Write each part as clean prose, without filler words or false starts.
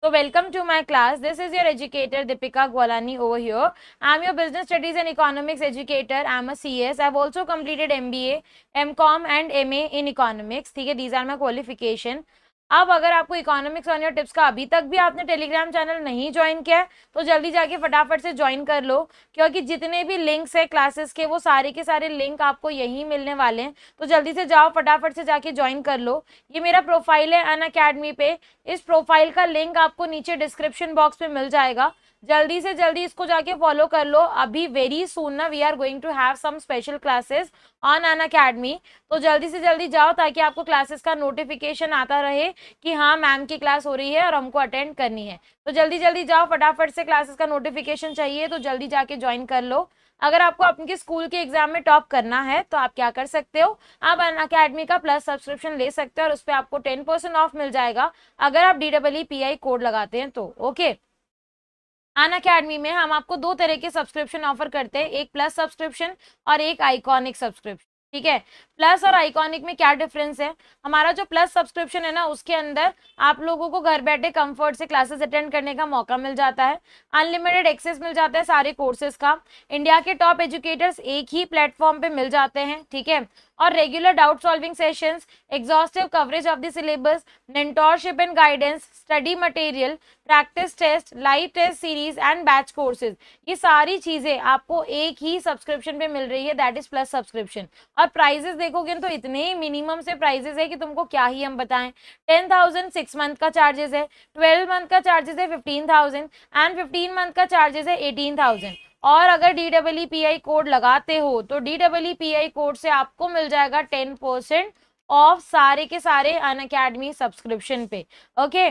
So welcome to my class. This is your educator Deepika Gwalani over here. I am your business studies and economics educator. I am a CS. I have also completed MBA, MCOM and MA in economics. ठीक है, these are my qualification. अब अगर आपको economics on your tips का अभी तक भी आपने टेलीग्राम चैनल नहीं ज्वाइन किया है तो जल्दी जाके फटाफट से ज्वाइन कर लो, क्योंकि जितने भी लिंक्स है क्लासेस के वो सारे के सारे लिंक आपको यहीं मिलने वाले हैं। तो जल्दी से जाओ, फटाफट से जाके ज्वाइन कर लो। ये मेरा प्रोफाइल है अनअकैडमी पे। इस प्रोफाइल का लिंक आपको नीचे डिस्क्रिप्शन बॉक्स में मिल जाएगा। जल्दी से जल्दी इसको जाके फॉलो कर लो। अभी वेरी सून ना we are going to have some special classes on Unacademy. तो जल्दी से जल्दी जाओ ताकि आपको क्लासेस का नोटिफिकेशन आता रहे कि हाँ मैम की क्लास हो रही है और हमको अटेंड करनी है। तो जल्दी जल्दी जाओ, फटाफट से क्लासेस का नोटिफिकेशन चाहिए तो जल्दी जाके ज्वाइन कर लो। अगर आपको अपने स्कूल के एग्जाम में टॉप करना है तो आप क्या कर सकते हो, आप अनअकैडमी का प्लस सब्सक्रिप्शन ले सकते हो और उस पर आपको 10% ऑफ मिल जाएगा अगर आप DEEPI कोड लगाते हैं तो। ओके, अनअकैडमी में हम आपको दो तरह के सब्सक्रिप्शन ऑफर करते हैं, एक प्लस सब्सक्रिप्शन और एक आइकॉनिक सब्सक्रिप्शन। ठीक है, प्लस और आइकॉनिक में क्या डिफरेंस है? हमारा जो प्लस सब्सक्रिप्शन है ना उसके अंदर आप लोगों को घर बैठे कंफर्ट से क्लासेस अटेंड करने का मौका मिल जाता है, अनलिमिटेड एक्सेस मिल जाता है सारे कोर्सेज का, इंडिया के टॉप एजुकेटर्स एक ही प्लेटफॉर्म पे मिल जाते हैं। ठीक है, और regular doubt solving sessions, exhaustive coverage of the syllabus, mentorship and guidance, study material, practice test, live test series and batch courses, ये सारी चीजें आपको एक ही सब्सक्रिप्शन पे मिल रही है, दैट इज प्लस सब्सक्रिप्शन। और प्राइजेस देखोगे तो इतने ही मिनिमम से प्राइजेस है कि तुमको क्या ही हम बताएं। 10,000 6 मंथ का चार्जेस है, 12 मंथ का चार्जेस है 15,000 एंड 15 मंथ का चार्जेस है 18,000। और अगर DEEPI कोड लगाते हो तो DEEPI कोड से आपको मिल जाएगा 10% ऑफ सारे के सारे अनअकैडमी सब्सक्रिप्शन पे। ओके,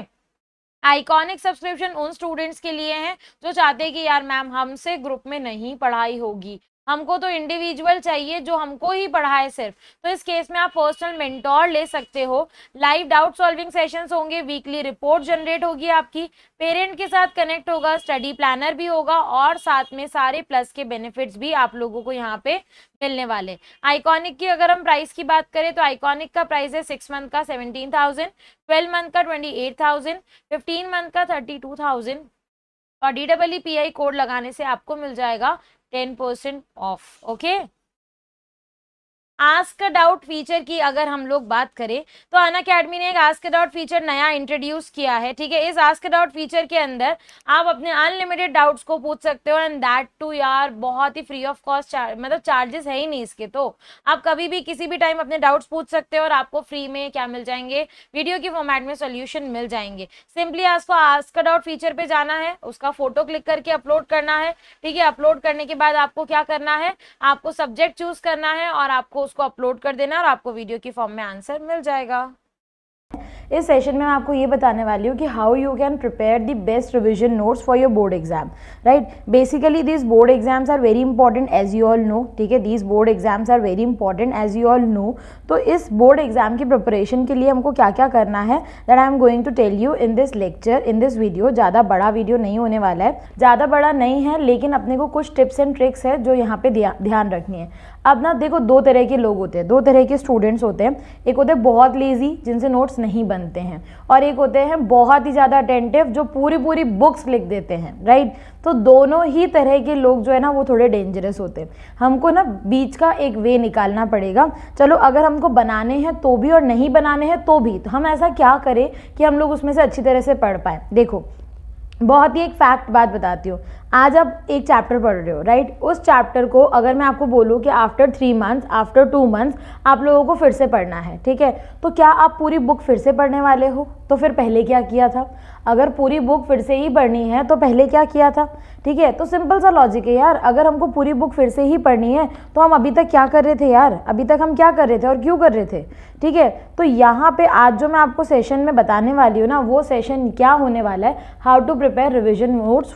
आइकॉनिक सब्सक्रिप्शन उन स्टूडेंट्स के लिए है जो चाहते हैं कि यार मैम हमसे ग्रुप में नहीं पढ़ाई होगी, हमको तो इंडिविजुअल चाहिए जो हमको ही पढ़ाए सिर्फ। तो इस केस में आप पर्सनल मेंटोर ले सकते हो, लाइव डाउट सॉल्विंग सेशंस होंगे, वीकली रिपोर्ट जनरेट होगी आपकी, पेरेंट के साथ कनेक्ट होगा, स्टडी प्लानर भी होगा और साथ में सारे प्लस के बेनिफिट्स भी आप लोगों को यहाँ पे मिलने वाले। आइकॉनिक की अगर हम प्राइस की बात करें तो आइकॉनिक का प्राइस है 6 मंथ का 17,000, 12 मंथ का 28,000, 15 मंथ का 32,000 और DEEPI कोड लगाने से आपको मिल जाएगा 10% of. Okay, ask a doubt feature की अगर हम लोग बात करें तो अनअकैडमी ने एक आस्क अ डाउट फीचर नया इंट्रोड्यूस किया है। ठीक है, इस आस्क अ डाउट फीचर के अंदर आप अपने अनलिमिटेड डाउट्स को पूछ सकते हो एंड दैट टू यार बहुत ही फ्री ऑफ कॉस्ट, मतलब चार्जेस है ही नहीं इसके। तो आप कभी भी किसी भी टाइम अपने डाउट्स पूछ सकते हो और आपको फ्री में क्या मिल जाएंगे, वीडियो की फॉर्मेट में सोल्यूशन मिल जाएंगे। सिंपली आपको आस्क अ डाउट फीचर पे जाना है, उसका फोटो क्लिक करके अपलोड करना है। ठीक है, अपलोड करने के बाद आपको क्या करना है, आपको सब्जेक्ट चूज करना है और आपको उसको अपलोड कर देना और आपको वीडियो की फॉर्म में आंसर मिल जाएगा। इस सेशन में मैं आपको ये बताने वाली हूँ कि how you can prepare the best revision notes for your board exam. Right, basically this board exams are very important as you all know. ठीक है, this board exams are very important as you all know. तो इस board exam की preparation के लिए हमको क्या क्या करना है that I am going to tell you in this lecture, in this video. ज़्यादा बड़ा वीडियो नहीं होने वाला है, ज़्यादा बड़ा नहीं है, लेकिन अपने को कुछ टिप्स एंड ट्रिक्स है जो यहाँ पे ध्यान रखनी है। अब ना देखो, दो तरह के लोग होते हैं, दो तरह के स्टूडेंट्स होते हैं। एक होते हैं बहुत लेजी जिनसे नोट्स नहीं बनते हैं, और एक होते हैं बहुत ही ज़्यादा अटेंटिव जो पूरी पूरी बुक्स लिख देते हैं। राइट, तो दोनों ही तरह के लोग जो है ना वो थोड़े डेंजरस होते हैं। हमको ना बीच का एक वे निकालना पड़ेगा। चलो, अगर हमको बनाने हैं तो भी और नहीं बनाने हैं तो भी, तो हम ऐसा क्या करें कि हम लोग उसमें से अच्छी तरह से पढ़ पाए। देखो, बहुत ही एक फैक्ट बात बताती हूँ। आज आप एक चैप्टर पढ़ रहे हो, राइट, उस चैप्टर को अगर मैं आपको बोलूँ कि आफ्टर 3 मंथ्स, आफ्टर 2 मंथ्स आप लोगों को फिर से पढ़ना है, ठीक है, तो क्या आप पूरी बुक फिर से पढ़ने वाले हो? तो फिर पहले क्या किया था? अगर पूरी बुक फिर से ही पढ़नी है तो पहले क्या किया था? ठीक है, तो सिंपल सा लॉजिक है यार। अगर हमको पूरी बुक फिर से ही पढ़नी है तो हम अभी तक क्या कर रहे थे यार? अभी तक हम क्या कर रहे थे और क्यों कर रहे थे? ठीक है, तो यहाँ पे आज जो मैं आपको सेशन में बताने वाली हूँ ना, वो सेशन क्या होने वाला है, how to prepare revision notes.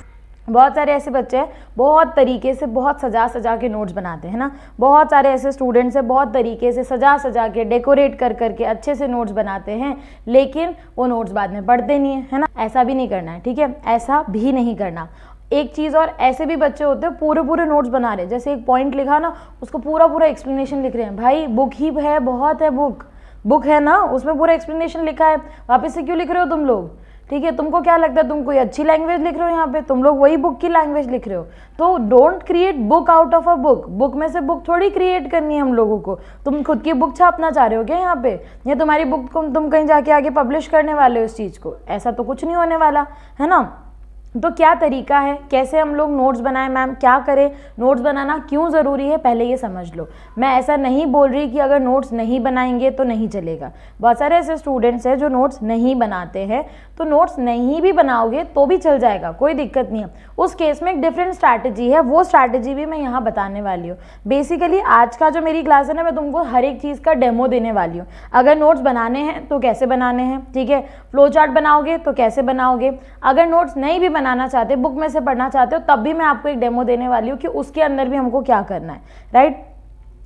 बहुत सारे ऐसे बच्चे हैं बहुत तरीके से बहुत सजा सजा के नोट्स बनाते हैं ना, बहुत सारे ऐसे स्टूडेंट्स हैं बहुत तरीके से सजा सजा के डेकोरेट कर करके अच्छे से नोट्स बनाते हैं, लेकिन वो नोट्स बाद में पढ़ते नहीं है ना। ऐसा भी नहीं करना है, ठीक है, ऐसा भी नहीं करना। एक चीज़ और, ऐसे भी बच्चे होते हैं पूरे पूरे नोट्स बना रहे हैं, जैसे एक पॉइंट लिखा ना उसको पूरा पूरा एक्सप्लेनेशन लिख रहे हैं। भाई बुक ही है, बहुत है, बुक है ना, उसमें पूरा एक्सप्लेनेशन लिखा है, वापस से क्यों लिख रहे हो तुम लोग? ठीक है। तुमको क्या लगता है तुम कोई अच्छी लैंग्वेज लिख रहे हो यहाँ पे, तुम लोग वही बुक की लैंग्वेज लिख रहे हो। तो don't create book out of a book, book में से बुक थोड़ी क्रिएट करनी है हम लोगों को। तुम खुद की बुक छापना चाह रहे हो क्या यहाँ पे, या तुम्हारी बुक को तुम कहीं जाके आगे पब्लिश करने वाले हो इस चीज़ को, ऐसा तो कुछ नहीं होने वाला है ना। तो क्या तरीका है, कैसे हम लोग नोट्स बनाएं मैम, क्या करें, नोट्स बनाना क्यों ज़रूरी है, पहले ये समझ लो। मैं ऐसा नहीं बोल रही कि अगर नोट्स नहीं बनाएंगे तो नहीं चलेगा। बहुत सारे ऐसे स्टूडेंट्स हैं जो नोट्स नहीं बनाते हैं, तो नोट्स नहीं भी बनाओगे तो भी चल जाएगा, कोई दिक्कत नहीं है। उस केस में एक डिफरेंट स्ट्रैटेजी है, वो स्ट्रैटेजी भी मैं यहाँ बताने वाली हूँ। बेसिकली आज का जो मेरी क्लास है ना, मैं तुमको हर एक चीज़ का डेमो देने वाली हूँ। अगर नोट्स बनाने हैं तो कैसे बनाने हैं, ठीक है, फ्लो चार्ट बनाओगे तो कैसे बनाओगे, अगर नोट्स नहीं भी बनाना चाहते, बुक में से पढ़ना चाहते हो, तब भी मैं आपको एक डेमो देने वाली हूँ कि उसके अंदर भी हमको क्या करना है, राइट।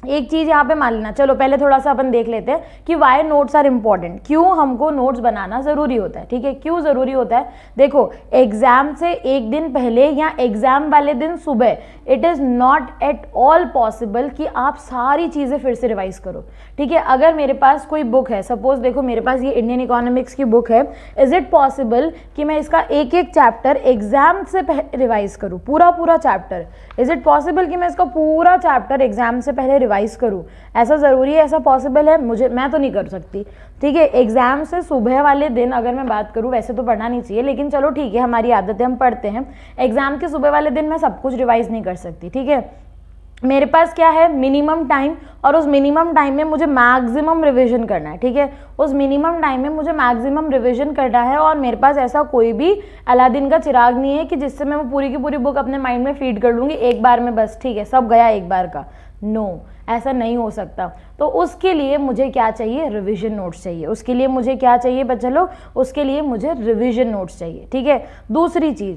एक चीज़ यहाँ पे मान लेना, चलो पहले थोड़ा सा अपन देख लेते हैं कि वाई नोट्स आर इम्पॉर्टेंट, क्यों हमको नोट्स बनाना ज़रूरी होता है, ठीक है। क्यों ज़रूरी होता है, देखो एग्ज़ाम से एक दिन पहले या एग्ज़ाम वाले दिन सुबह it is not at all possible कि आप सारी चीज़ें फिर से रिवाइज़ करो, ठीक है। अगर मेरे पास कोई बुक है, सपोज देखो मेरे पास ये इंडियन इकोनॉमिक्स की बुक है, इज़ इट पॉसिबल कि मैं इसका एक एक चैप्टर एग्ज़ाम से पहले रिवाइज़ करूँ, पूरा चैप्टर, इज़ इट पॉसिबल कि मैं इसका पूरा चैप्टर एग्ज़ाम से पहले रिवाइज़ करूँ, ऐसा ज़रूरी है, ऐसा पॉसिबल है, मैं तो नहीं कर सकती, ठीक है। एग्ज़ाम से सुबह वाले दिन अगर मैं बात करूँ, वैसे तो पढ़ना नहीं चाहिए, लेकिन चलो ठीक है, हमारी आदत है, हम पढ़ते हैं। एग्ज़ाम के सुबह वाले दिन मैं सब कुछ रिवाइज़ नहीं कर सकती, ठीक है। मेरे पास क्या है, मिनिमम टाइम, और उस मिनिमम टाइम में मुझे मैक्सिमम रिवीजन करना है, ठीक है। उस मिनिमम टाइम में मुझे मैक्सिमम रिवीजन करना है, और मेरे पास ऐसा कोई भी अलादीन का चिराग नहीं है कि जिससे मैं वो पूरी की पूरी बुक अपने माइंड में फीड कर लूँगी एक बार में, बस ठीक है सब गया एक बार का। नो, ऐसा नहीं हो सकता। तो उसके लिए मुझे क्या चाहिए, रिवीजन नोट्स चाहिए। उसके लिए मुझे क्या चाहिए बच्चा लोग, उसके लिए मुझे रिवीजन नोट्स चाहिए, ठीक है। दूसरी चीज़,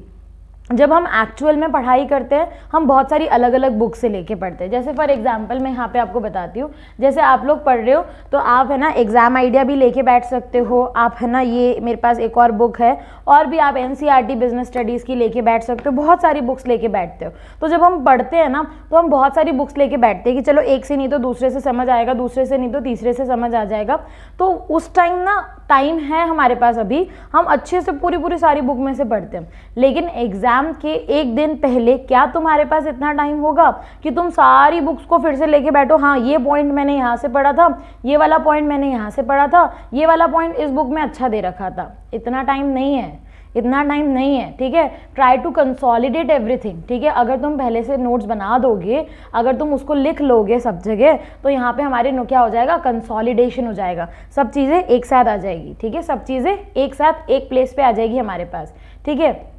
जब हम एक्चुअल में पढ़ाई करते हैं, हम बहुत सारी अलग अलग बुक से लेके पढ़ते हैं। जैसे फॉर एग्जांपल मैं यहाँ पे आपको बताती हूँ, जैसे आप लोग पढ़ रहे हो तो आप है ना एग्जाम आइडिया भी लेके बैठ सकते हो, आप है ना, ये मेरे पास एक और बुक है, और भी आप एनसीईआरटी बिजनेस स्टडीज़ की लेके बैठ सकते हो, बहुत सारी बुक्स लेके बैठते हो। तो जब हम पढ़ते हैं ना, तो हम बहुत सारी बुक्स लेके बैठते हैं कि चलो एक से नहीं तो दूसरे से समझ आएगा, दूसरे से नहीं तो तीसरे से समझ आ जाएगा। तो उस टाइम ना, टाइम है हमारे पास अभी, हम अच्छे से पूरी सारी बुक में से पढ़ते हैं। लेकिन एग्जाम के एक दिन पहले क्या तुम्हारे पास इतना टाइम होगा कि तुम सारी बुक्स को फिर से लेके बैठो, हाँ ये पॉइंट मैंने यहाँ से पढ़ा था, ये वाला पॉइंट मैंने यहाँ से पढ़ा था, ये वाला पॉइंट इस बुक में अच्छा दे रखा था। इतना टाइम नहीं है, इतना टाइम नहीं है, ठीक है। ट्राई टू कंसोलिडेट एवरीथिंग, ठीक है। अगर तुम पहले से नोट्स बना दोगे, अगर तुम उसको लिख लोगे सब जगह, तो यहाँ पे हमारे क्या हो जाएगा, कंसोलिडेशन हो जाएगा, सब चीज़ें एक साथ आ जाएगी, ठीक है। सब चीज़ें एक साथ एक प्लेस पे आ जाएगी हमारे पास, ठीक है।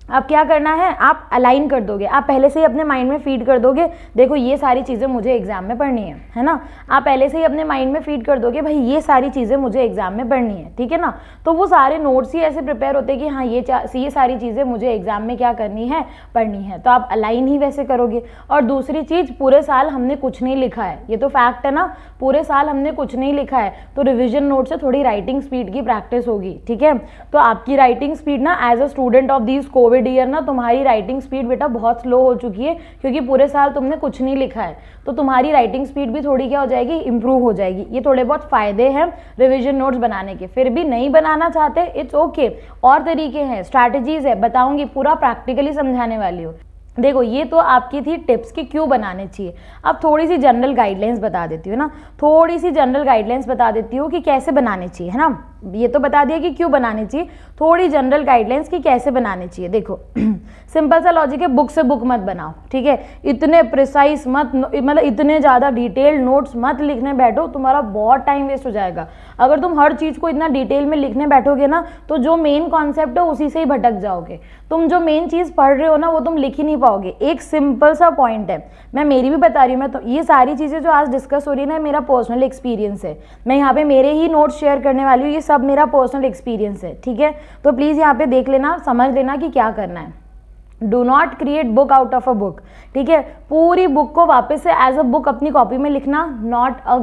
अब क्या करना है, आप अलाइन कर दोगे, आप पहले से ही अपने माइंड में फीड कर दोगे, देखो ये सारी चीज़ें मुझे एग्जाम में पढ़नी है ना। आप पहले से ही अपने माइंड में फीड कर दोगे, भाई ये सारी चीज़ें मुझे एग्जाम में पढ़नी है, ठीक है ना। तो वो सारे नोट्स ही ऐसे प्रिपेयर होते हैं कि हाँ ये सारी चीज़ें मुझे एग्जाम में क्या करनी है, पढ़नी है, तो आप अलाइन ही वैसे करोगे। और दूसरी चीज़, पूरे साल हमने कुछ नहीं लिखा है, ये तो फैक्ट है ना, पूरे साल हमने कुछ नहीं लिखा है, तो रिविजन नोट से थोड़ी राइटिंग स्पीड की प्रैक्टिस होगी, ठीक है। तो आपकी राइटिंग स्पीड ना, as a student of this covid year ना, तुम्हारी राइटिंग स्पीड बेटा बहुत स्लो हो चुकी है, क्योंकि पूरे साल तुमने कुछ नहीं लिखा है, तो तुम्हारी राइटिंग स्पीड भी थोड़ी क्या हो जाएगी, इंप्रूव हो जाएगी। ये थोड़े बहुत फायदे हैं रिवीजन नोट्स बनाने के। फिर भी नहीं बनाना चाहते, इट्स ओके, और तरीके हैं, स्ट्रैटेजीज है, बताऊंगी, पूरा प्रैक्टिकली समझाने वाली हूँ। देखो ये तो आपकी थी टिप्स कि क्यों बनाने चाहिए। अब थोड़ी सी जनरल गाइडलाइंस बता देती हूँ ना, थोड़ी सी जनरल गाइडलाइंस बता देती हूँ कि कैसे बनाने चाहिए, है ना। ये तो बता दिया कि क्यों बनाने चाहिए, थोड़ी जनरल गाइडलाइंस कि कैसे बनाने चाहिए। देखो सिंपल सा लॉजिक है, बुक से बुक मत बनाओ, ठीक है। इतने प्रिसाइज मत, मतलब इतने ज़्यादा डिटेल नोट्स मत लिखने बैठो, तुम्हारा बहुत टाइम वेस्ट हो जाएगा। अगर तुम हर चीज़ को इतना डिटेल में लिखने बैठोगे ना, तो जो मेन कॉन्सेप्ट है उसी से ही भटक जाओगे। तुम जो मेन चीज़ पढ़ रहे हो ना, वो तुम लिख ही नहीं पाओगे। एक सिंपल सा पॉइंट है, मैं मेरी भी बता रही हूँ, मैं तो ये सारी चीज़ें जो आज डिस्कस हो रही है ना, मेरा पर्सनल एक्सपीरियंस है, मैं यहाँ पे मेरे ही नोट्स शेयर करने वाली हूँ, ये सब मेरा पर्सनल एक्सपीरियंस है, ठीक है। तो प्लीज़ यहाँ पे देख लेना, समझ लेना कि क्या करना है। Do not create book out of a book, ठीक है। पूरी बुक को वापस से एज अ बुक अपनी कॉपी में लिखना, not a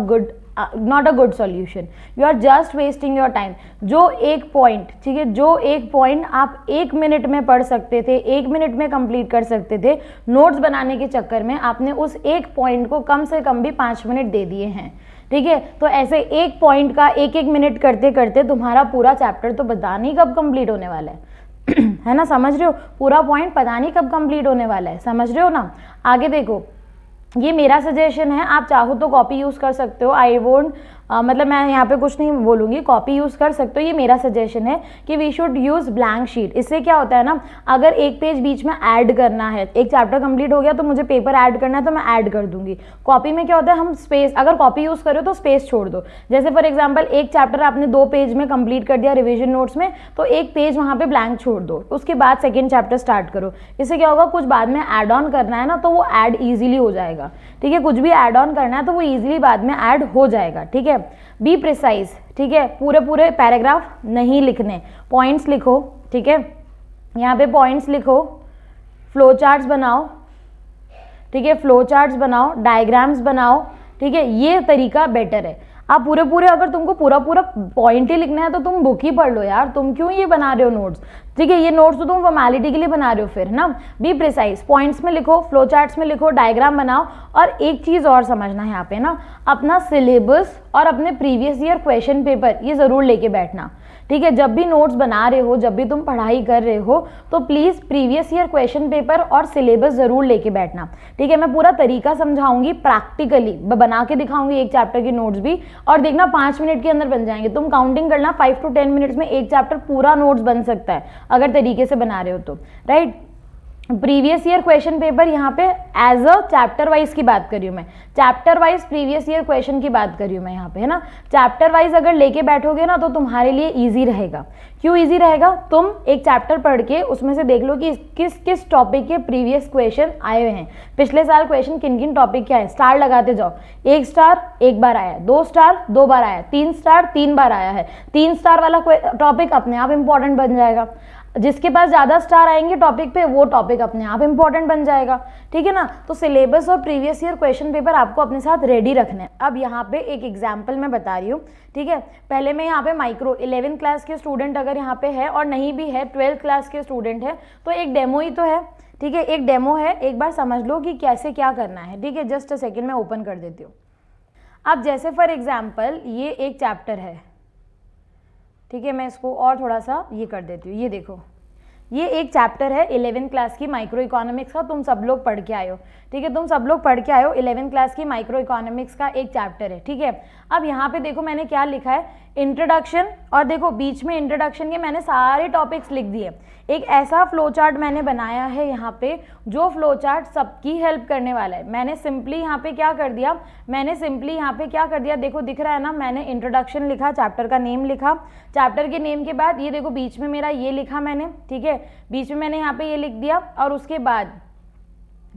good solution, you are just wasting your time. जो एक पॉइंट, ठीक है, जो एक पॉइंट आप 1 मिनट में पढ़ सकते थे, 1 मिनट में कंप्लीट कर सकते थे, नोट्स बनाने के चक्कर में आपने उस एक पॉइंट को कम से कम भी 5 मिनट दे दिए हैं, ठीक है। तो ऐसे एक पॉइंट का एक एक मिनट करते करते तुम्हारा पूरा चैप्टर तो पता नहीं कब कंप्लीट होने वाला है है ना, समझ रहे हो, पूरा पॉइंट पता नहीं कब कंप्लीट होने वाला है, समझ रहे हो ना। आगे देखो, ये मेरा सजेशन है, आप चाहो तो कॉपी यूज़ कर सकते हो, आई वोंट मतलब मैं यहाँ पे कुछ नहीं बोलूँगी, कॉपी यूज़ कर सकते हो, ये मेरा सजेशन है कि we should use blank sheet. इससे क्या होता है ना, अगर एक पेज बीच में ऐड करना है, एक चैप्टर कंप्लीट हो गया तो मुझे पेपर ऐड करना है तो मैं ऐड कर दूंगी। कॉपी में क्या होता है, हम स्पेस, अगर कॉपी यूज़ करो तो स्पेस छोड़ दो। जैसे फॉर एग्जाम्पल एक चैप्टर आपने 2 पेज में कंप्लीट कर दिया रिविजन नोट्स में, तो एक पेज वहाँ पे ब्लैंक छोड़ दो, उसके बाद सेकेंड चैप्टर स्टार्ट करो। इससे क्या होगा, कुछ बाद में ऐड ऑन करना है ना तो वो ऐड ईजिली हो जाएगा, ठीक है। कुछ भी ऐड ऑन करना है तो वो ईजिली बाद में ऐड हो जाएगा, ठीक है। बी प्रिसाइज, ठीक है, पूरे पूरे पैराग्राफ नहीं लिखने, पॉइंट्स लिखो, ठीक है। यहाँ पे पॉइंट्स लिखो, फ्लो चार्ट्स बनाओ, ठीक है, फ्लो चार्ट्स बनाओ, डायग्राम्स बनाओ, ठीक है, ये तरीका बेटर है। आप पूरे पूरे, अगर तुमको पूरा पूरा पॉइंट ही लिखना है तो तुम बुक ही पढ़ लो यार, तुम क्यों ये बना रहे हो नोट्स, ठीक है। ये नोट्स तो तुम फॉर्मेलिटी के लिए बना रहे हो फिर ना। बी प्रिसाइज, पॉइंट्स में लिखो, फ्लो चार्ट्स में लिखो, डायग्राम बनाओ। और एक चीज़ और समझना है यहाँ पे ना, अपना सिलेबस और अपने प्रीवियस ईयर क्वेश्चन पेपर ये ज़रूर लेके बैठना, ठीक है। जब भी नोट्स बना रहे हो, जब भी तुम पढ़ाई कर रहे हो, तो please previous year question paper और सिलेबस ज़रूर लेके बैठना, ठीक है। मैं पूरा तरीका समझाऊंगी, प्रैक्टिकली बना के दिखाऊंगी एक चैप्टर की नोट्स भी, और देखना 5 मिनट के अंदर बन जाएंगे। तुम काउंटिंग करना, 5 to 10 मिनट्स में एक चैप्टर पूरा नोट्स बन सकता है अगर तरीके से बना रहे हो तो, right. Previous year question paper यहाँ पे एज अ चैप्टर वाइज की बात कर रही हूँ मैं, chapter wise previous year question की बात कर रही हूँ मैं यहाँ पे, है ना। चैप्टर वाइज अगर लेके बैठोगे ना तो तुम्हारे लिए इजी रहेगा। क्यों इजी रहेगा, तुम एक चैप्टर पढ़ के उसमें से देख लो कि किस किस टॉपिक के प्रीवियस क्वेश्चन आए हुए हैं, पिछले साल क्वेश्चन किन किन टॉपिक के आए, स्टार लगाते जाओ। 1 स्टार 1 बार आया, 2 स्टार 2 बार आया, 3 स्टार 3 बार आया है, 3 स्टार वाला टॉपिक अपने आप इंपॉर्टेंट बन जाएगा। जिसके पास ज़्यादा स्टार आएंगे टॉपिक पे, वो टॉपिक अपने आप इंपॉर्टेंट बन जाएगा, ठीक है ना। तो सिलेबस और प्रीवियस ईयर क्वेश्चन पेपर आपको अपने साथ रेडी रखने हैं। अब यहाँ पे एक एग्जांपल मैं बता रही हूँ, ठीक है। पहले मैं यहाँ पे माइक्रो 11th क्लास के स्टूडेंट अगर यहाँ पे है, और नहीं भी है 12th क्लास के स्टूडेंट है, तो एक डेमो ही तो है, ठीक है, एक डेमो है, एक बार समझ लो कि कैसे क्या करना है, ठीक है। जस्ट अ सेकेंड मैं ओपन कर देती हूँ। अब जैसे फॉर एग्जाम्पल ये एक चैप्टर है, ठीक है, मैं इसको और थोड़ा सा ये कर देती हूँ। ये देखो, ये एक चैप्टर है 11th क्लास की माइक्रो इकोनॉमिक्स का, तुम सब लोग पढ़ के आए हो, ठीक है, तुम सब लोग पढ़ के आए हो, 11th क्लास की माइक्रो इकोनॉमिक्स का एक चैप्टर है, ठीक है। अब यहाँ पे देखो मैंने क्या लिखा है, इंट्रोडक्शन, और देखो बीच में इंट्रोडक्शन के मैंने सारे टॉपिक्स लिख दिए। एक ऐसा फ्लो चार्ट मैंने बनाया है यहाँ पे, जो फ्लो चार्ट सबकी हेल्प करने वाला है। मैंने सिंपली यहाँ पे क्या कर दिया, देखो दिख रहा है ना, मैंने इंट्रोडक्शन लिखा, चैप्टर का नेम लिखा, चैप्टर के नेम के बाद ये देखो बीच में मेरा ये लिखा मैंने, ठीक है, बीच में मैंने यहाँ पे ये लिख दिया, और उसके बाद,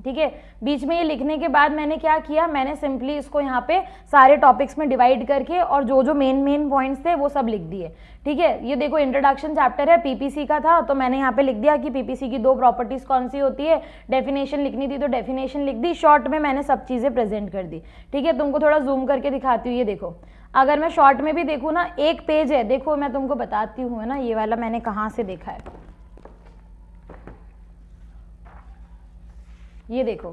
ठीक है, बीच में ये लिखने के बाद मैंने क्या किया, मैंने सिंपली इसको यहाँ पे सारे टॉपिक्स में डिवाइड करके और जो जो मेन पॉइंट्स थे वो सब लिख दिए, ठीक है। ये देखो इंट्रोडक्शन चैप्टर है, पीपीसी का था, तो मैंने यहाँ पे लिख दिया कि पीपीसी की 2 प्रॉपर्टीज कौन सी होती है, डेफिनेशन लिखनी थी तो डेफिनेशन लिख दी, शॉर्ट में मैंने सब चीज़ें प्रेजेंट कर दी, ठीक है। तुमको थोड़ा जूम करके दिखाती हूँ, ये देखो, अगर मैं शॉर्ट में भी देखूँ ना, एक पेज है, देखो मैं तुमको बताती हूँ, है ना, ये वाला मैंने कहाँ से देखा है, ये देखो,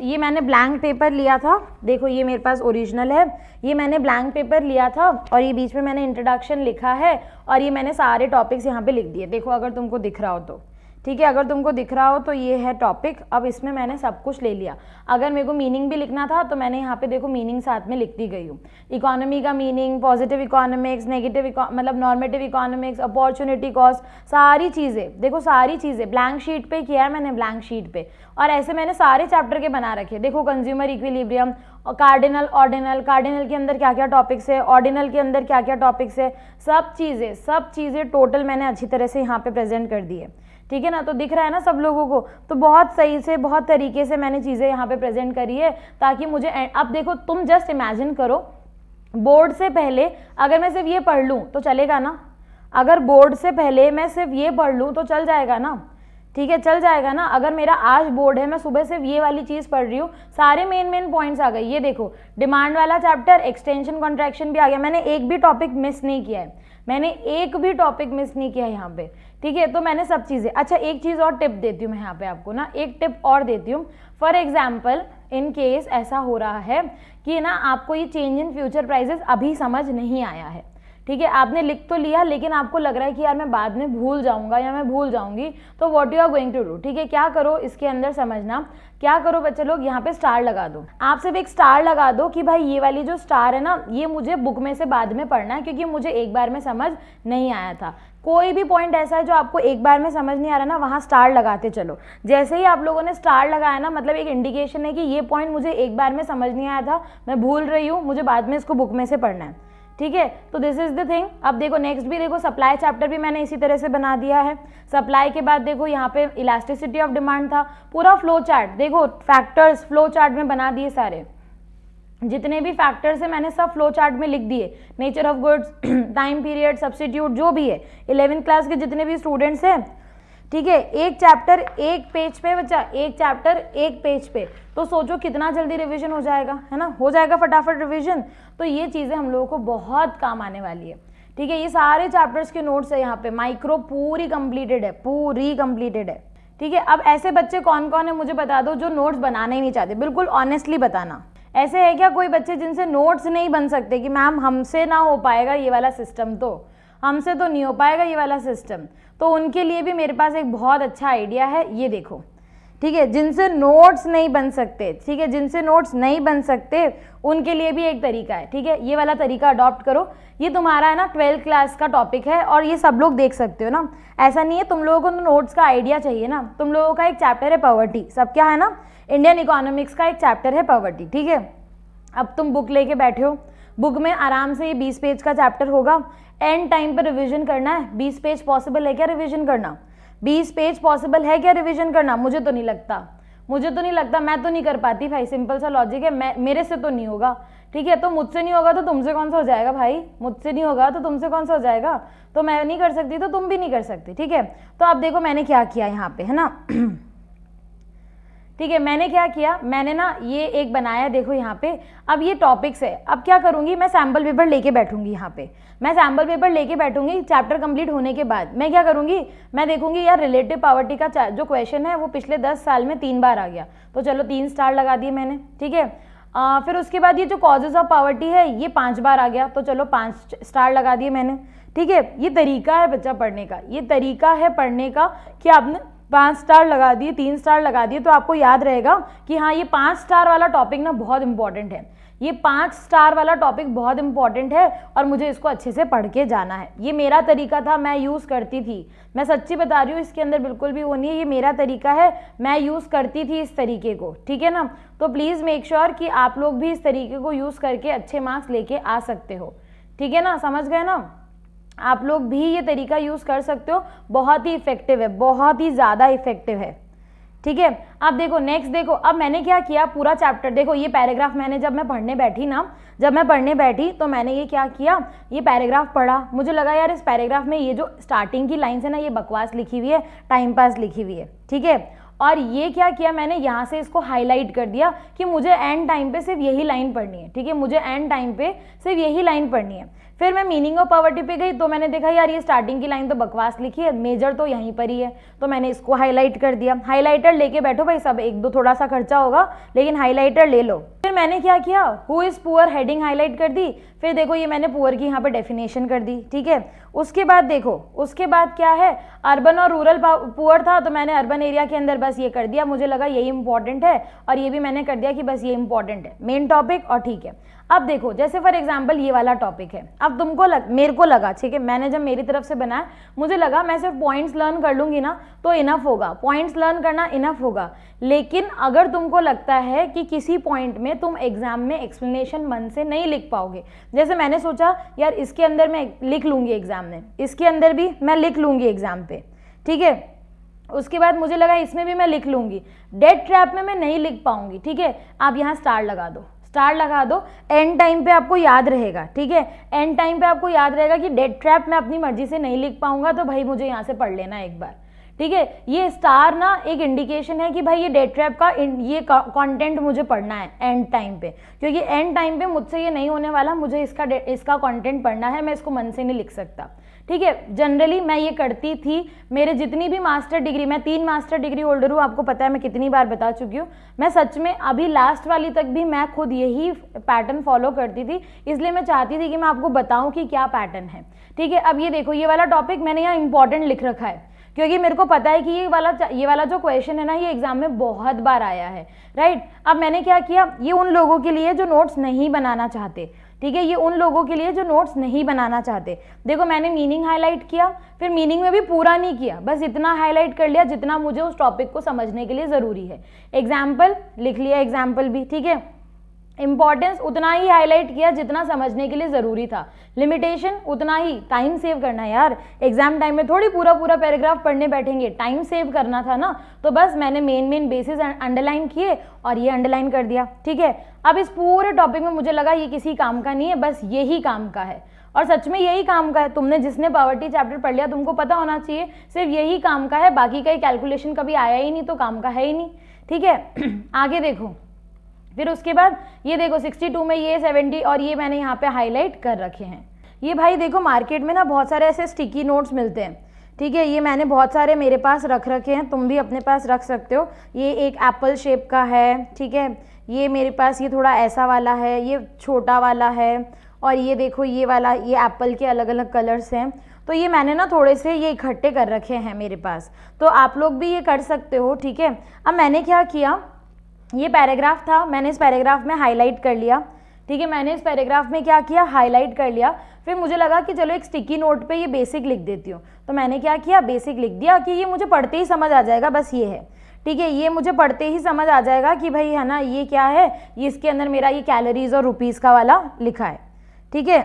ये मैंने ब्लैंक पेपर लिया था, देखो ये मेरे पास ओरिजिनल है, ये मैंने ब्लैंक पेपर लिया था, और ये बीच में मैंने इंट्रोडक्शन लिखा है, और ये मैंने सारे टॉपिक्स यहाँ पे लिख दिए, देखो अगर तुमको दिख रहा हो तो, ठीक है, अगर तुमको दिख रहा हो तो ये है टॉपिक। अब इसमें मैंने सब कुछ ले लिया, अगर मेरे को मीनिंग भी लिखना था तो मैंने यहाँ पे देखो मीनिंग साथ में लिखती गई हूँ, इकोनॉमी का मीनिंग, पॉजिटिव इकोनॉमिक्स, नेगेटिव मतलब नॉर्मेटिव इकोनॉमिक्स, अपॉर्चुनिटी कॉस्ट, सारी चीज़ें देखो, सारी चीज़ें ब्लैंक शीट पे किया है मैंने, ब्लैंक शीट पे, और ऐसे मैंने सारे चैप्टर के बना रखे। देखो कंज्यूमर इक्विलिब्रियम, और कार्डिनल, ऑर्डिनल, कार्डिनल के अंदर क्या क्या टॉपिक्स है, ऑर्डिनल के अंदर क्या क्या टॉपिक्स है, सब चीज़ें टोटल मैंने अच्छी तरह से यहाँ पे प्रेजेंट कर दी है, ठीक है ना। तो दिख रहा है ना सब लोगों को, तो बहुत सही से, बहुत तरीके से मैंने चीज़ें यहाँ पे प्रेजेंट करी है, ताकि मुझे अब देखो, तुम जस्ट इमेजिन करो, बोर्ड से पहले अगर मैं सिर्फ ये पढ़ लूँ तो चलेगा ना, अगर बोर्ड से पहले मैं सिर्फ ये पढ़ लूँ तो चल जाएगा ना, ठीक है, चल जाएगा ना। अगर मेरा आज बोर्ड है, मैं सुबह सिर्फ ये वाली चीज़ पढ़ रही हूँ, सारे मेन पॉइंट्स आ गए, ये देखो डिमांड वाला चैप्टर, एक्सटेंशन कॉन्ट्रैक्शन भी आ गया, मैंने एक भी टॉपिक मिस नहीं किया है, मैंने एक भी टॉपिक मिस नहीं किया यहाँ पे, ठीक है। तो मैंने सब चीज़ें, अच्छा एक चीज़ और टिप देती हूँ मैं यहाँ पे आपको ना, एक टिप और देती हूँ। फॉर एग्जाम्पल इन केस ऐसा हो रहा है कि ना आपको ये चेंज इन फ्यूचर प्राइजेस अभी समझ नहीं आया है, ठीक है, आपने लिख तो लिया लेकिन आपको लग रहा है कि यार मैं बाद में भूल जाऊंगा या मैं भूल जाऊंगी, तो what you are going to do, ठीक है, क्या करो इसके अंदर समझना, क्या करो बच्चे लोग, यहाँ पे स्टार लगा दो। आप सिर्फ एक स्टार लगा दो कि भाई ये वाली जो स्टार है ना, ये मुझे बुक में से बाद में पढ़ना है क्योंकि मुझे एक बार में समझ नहीं आया था। कोई भी पॉइंट ऐसा है जो आपको एक बार में समझ नहीं आ रहा ना, वहाँ स्टार लगाते चलो। जैसे ही आप लोगों ने स्टार लगाया ना, मतलब एक इंडिकेशन है कि ये पॉइंट मुझे एक बार में समझ नहीं आया था, मैं भूल रही हूँ, मुझे बाद में इसको बुक में से पढ़ना है, ठीक है। तो दिस इज द थिंग। अब देखो नेक्स्ट भी देखो, सप्लाई चैप्टर भी मैंने इसी तरह से बना दिया है। सप्लाई के बाद देखो यहाँ पे इलास्टिसिटी ऑफ डिमांड था, पूरा फ्लो चार्ट देखो, फैक्टर्स फ्लो चार्ट में बना दिए सारे, जितने भी फैक्टर्स है मैंने सब फ्लो चार्ट में लिख दिए, nature of goods, time period, substitute, जो भी है 11th क्लास के जितने भी स्टूडेंट्स हैं, ठीक है। एक चैप्टर एक पेज पे बच्चा, एक चैप्टर एक पेज पे, तो सोचो कितना जल्दी रिवीजन हो जाएगा, है ना, हो जाएगा फटाफट रिवीजन। तो ये चीज़ें हम लोगों को बहुत काम आने वाली है, ठीक है। ये सारे चैप्टर्स के नोट्स है यहाँ पे, माइक्रो पूरी कंप्लीटेड है, पूरी कंप्लीटेड है, ठीक है। अब ऐसे बच्चे कौन कौन है मुझे बता दो जो नोट्स बनाना ही नहीं चाहते, बिल्कुल ऑनेस्टली बताना। ऐसे है क्या कोई बच्चे जिनसे नोट्स नहीं बन सकते कि मैम हमसे ना हो पाएगा ये वाला सिस्टम, तो हमसे तो नहीं हो पाएगा ये वाला सिस्टम, तो उनके लिए भी मेरे पास एक बहुत अच्छा आइडिया है, ये देखो, ठीक है। जिनसे नोट्स नहीं बन सकते, ठीक है, जिनसे नोट्स नहीं बन सकते उनके लिए भी एक तरीका है, ठीक है। ये वाला तरीका अडॉप्ट करो, ये तुम्हारा है ना 12th क्लास का टॉपिक है और ये सब लोग देख सकते हो ना, ऐसा नहीं है। तुम लोगों को तो नोट्स का आइडिया चाहिए ना, तुम लोगों का एक चैप्टर है पॉवर्टी, सब क्या है ना, इंडियन इकोनॉमिक्स का एक चैप्टर है पॉवर्टी, ठीक है। अब तुम बुक लेके बैठे हो, बुक में आराम से ये 20 पेज का चैप्टर होगा, एंड टाइम पर रिवीजन करना है। 20 पेज पॉसिबल है क्या रिवीजन करना, 20 पेज पॉसिबल है क्या रिवीजन करना, मुझे तो नहीं लगता, मुझे तो नहीं लगता, मैं तो नहीं कर पाती भाई, सिंपल सा लॉजिक है, मेरे से तो नहीं होगा, ठीक है। तो मुझसे नहीं होगा तो तुमसे कौन सा हो जाएगा भाई, मुझसे नहीं होगा तो तुमसे कौन सा हो जाएगा, तो मैं नहीं कर सकती तो तुम भी नहीं कर सकती, ठीक है। तो अब देखो मैंने क्या किया यहाँ पे, है ना ठीक है, मैंने क्या किया, मैंने ना ये एक बनाया, देखो यहाँ पे। अब ये टॉपिक्स है, अब क्या करूँगी मैं, सैम्पल पेपर लेके बैठूंगी यहाँ पे, मैं सैम्पल पेपर लेके बैठूंगी। चैप्टर कंप्लीट होने के बाद मैं क्या करूँगी, मैं देखूंगी यार रिलेटिव पॉवर्टी का जो क्वेश्चन है वो पिछले 10 साल में 3 बार आ गया, तो चलो 3 स्टार लगा दिए मैंने, ठीक है। फिर उसके बाद ये जो कॉजेज ऑफ पॉवर्टी है ये 5 बार आ गया, तो चलो 5 स्टार लगा दिए मैंने, ठीक है। ये तरीका है बच्चा पढ़ने का, ये तरीका है पढ़ने का कि आपने 5 स्टार लगा दिए, 3 स्टार लगा दिए, तो आपको याद रहेगा कि हाँ ये 5 स्टार वाला टॉपिक ना बहुत इंपॉर्टेंट है, ये 5 स्टार वाला टॉपिक बहुत इंपॉर्टेंट है और मुझे इसको अच्छे से पढ़ के जाना है। ये मेरा तरीका था, मैं यूज़ करती थी, मैं सच्ची बता रही हूँ, इसके अंदर बिल्कुल भी वो नहीं है, ये मेरा तरीका है, मैं यूज़ करती थी इस तरीके को, ठीक है ना। तो प्लीज़ मेक श्योर कि आप लोग भी इस तरीके को यूज़ करके अच्छे मार्क्स लेके आ सकते हो, ठीक है ना, समझ गए ना। आप लोग भी ये तरीका यूज़ कर सकते हो, बहुत ही इफेक्टिव है, बहुत ही ज़्यादा इफेक्टिव है, ठीक है। अब देखो नेक्स्ट देखो, अब मैंने क्या किया, पूरा चैप्टर देखो, ये पैराग्राफ मैंने जब मैं पढ़ने बैठी ना, जब मैं पढ़ने बैठी तो मैंने ये क्या किया, ये पैराग्राफ पढ़ा, मुझे लगा यार इस पैराग्राफ में ये जो स्टार्टिंग की लाइन्स है ना ये बकवास लिखी हुई है, टाइम पास लिखी हुई है, ठीक है। और ये क्या किया मैंने, यहाँ से इसको हाईलाइट कर दिया कि मुझे एंड टाइम पे सिर्फ यही लाइन पढ़नी है, ठीक है, मुझे एंड टाइम पे सिर्फ यही लाइन पढ़नी है। फिर मैं मीनिंग ऑफ पॉवर्टी पे गई तो मैंने देखा यार ये स्टार्टिंग की लाइन तो बकवास लिखी है, मेजर तो यहीं पर ही है, तो मैंने इसको हाईलाइट कर दिया। हाईलाइटर लेके बैठो भाई, सब 1-2 थोड़ा सा खर्चा होगा लेकिन हाईलाइटर ले लो। फिर मैंने क्या किया, who is poor heading highlight कर दी, फिर देखो ये मैंने पुअर की यहाँ पे डेफिनेशन कर दी, ठीक है। उसके बाद देखो, उसके बाद क्या है, अर्बन और रूरल पुअर था तो मैंने अर्बन एरिया के अंदर बस ये कर दिया, मुझे लगा यही इंपॉर्टेंट है और ये भी मैंने कर दिया कि बस ये इंपॉर्टेंट है मेन टॉपिक, और ठीक है। अब देखो जैसे फॉर एग्जांपल ये वाला टॉपिक है, अब तुमको मेरे को लगा, ठीक है, मैंने जब मेरी तरफ से बनाया मुझे लगा मैं सिर्फ पॉइंट्स लर्न कर लूंगी ना तो इनफ होगा, पॉइंट्स लर्न करना इनफ होगा। लेकिन अगर तुमको लगता है कि किसी पॉइंट में तुम एग्जाम में एक्सप्लेनेशन मन से नहीं लिख पाओगे, जैसे मैंने सोचा यार इसके अंदर मैं लिख लूंगी एग्जाम में, इसके अंदर भी मैं लिख लूंगी एग्जाम पे, ठीक है, उसके बाद मुझे लगा इसमें भी मैं लिख लूंगी, डेट ट्रैप में मैं नहीं लिख पाऊंगी, ठीक है। आप यहाँ स्टार लगा दो, स्टार लगा दो, एंड टाइम पे आपको याद रहेगा, ठीक है, एंड टाइम पे आपको याद रहेगा कि डेट ट्रैप में अपनी मर्जी से नहीं लिख पाऊंगा तो भाई मुझे यहाँ से पढ़ लेना एक बार, ठीक है। ये स्टार ना एक इंडिकेशन है कि भाई ये डेट ट्रैप का ये कंटेंट मुझे पढ़ना है एंड टाइम पे, क्योंकि एंड टाइम पे मुझसे ये नहीं होने वाला, मुझे इसका कंटेंट पढ़ना है, मैं इसको मन से नहीं लिख सकता। ठीक है, जनरली मैं ये करती थी। मेरे जितनी भी मास्टर डिग्री, मैं 3 मास्टर डिग्री होल्डर हूँ, आपको पता है, मैं कितनी बार बता चुकी हूँ। मैं सच में अभी लास्ट वाली तक भी मैं खुद यही पैटर्न फॉलो करती थी, इसलिए मैं चाहती थी कि मैं आपको बताऊँ कि क्या पैटर्न है। ठीक है, अब ये देखो, ये वाला टॉपिक मैंने यहाँ इंपॉर्टेंट लिख रखा है, क्योंकि मेरे को पता है कि ये वाला जो क्वेश्चन है ना, ये एग्जाम में बहुत बार आया है, राइट। अब मैंने क्या किया, ये उन लोगों के लिए जो नोट्स नहीं बनाना चाहते, ठीक है, ये उन लोगों के लिए जो नोट्स नहीं बनाना चाहते। देखो, मैंने मीनिंग हाईलाइट किया, फिर मीनिंग में भी पूरा नहीं किया, बस इतना हाईलाइट कर लिया जितना मुझे उस टॉपिक को समझने के लिए ज़रूरी है। एग्जाम्पल लिख लिया, एग्जाम्पल भी, ठीक है। इंपॉर्टेंस उतना ही हाईलाइट किया जितना समझने के लिए ज़रूरी था। लिमिटेशन उतना ही, टाइम सेव करना है यार, एग्जाम टाइम में थोड़ी पूरा पैराग्राफ पढ़ने बैठेंगे, टाइम सेव करना था ना, तो बस मैंने मेन बेसिस अंडरलाइन किए और ये अंडरलाइन कर दिया। ठीक है, अब इस पूरे टॉपिक में मुझे लगा ये किसी काम का नहीं है, बस यही काम का है, और सच में यही काम का है। जिसने पॉवर्टी चैप्टर पढ़ लिया, तुमको पता होना चाहिए सिर्फ यही काम का है, बाकी का कैलकुलेशन कभी आया ही नहीं, तो काम का है ही नहीं। ठीक है, आगे देखो, फिर उसके बाद ये देखो 62 में ये 70 और ये मैंने यहाँ पे हाईलाइट कर रखे हैं। ये भाई देखो, मार्केट में ना बहुत सारे ऐसे स्टिकी नोट्स मिलते हैं, ठीक है, ये मैंने बहुत सारे मेरे पास रख रखे हैं, तुम भी अपने पास रख सकते हो। ये एक एप्पल शेप का है, ठीक है, ये मेरे पास ये थोड़ा ऐसा वाला है, ये छोटा वाला है, और ये देखो ये वाला, ये एप्पल के अलग अलग कलर्स हैं। तो ये मैंने ना थोड़े से ये इकट्ठे कर रखे हैं मेरे पास, तो आप लोग भी ये कर सकते हो। ठीक है, अब मैंने क्या किया, ये पैराग्राफ था, मैंने इस पैराग्राफ में हाईलाइट कर लिया। ठीक है, मैंने इस पैराग्राफ में क्या किया, हाईलाइट कर लिया। फिर मुझे लगा कि चलो एक स्टिकी नोट पे ये बेसिक लिख देती हूँ, तो मैंने क्या किया, बेसिक लिख दिया कि ये मुझे पढ़ते ही समझ आ जाएगा, बस ये है। ठीक है, ये मुझे पढ़ते ही समझ आ जाएगा कि भाई है ना, ये क्या है, ये इसके अंदर मेरा ये कैलोरीज और रुपीज़ का वाला लिखा है। ठीक है,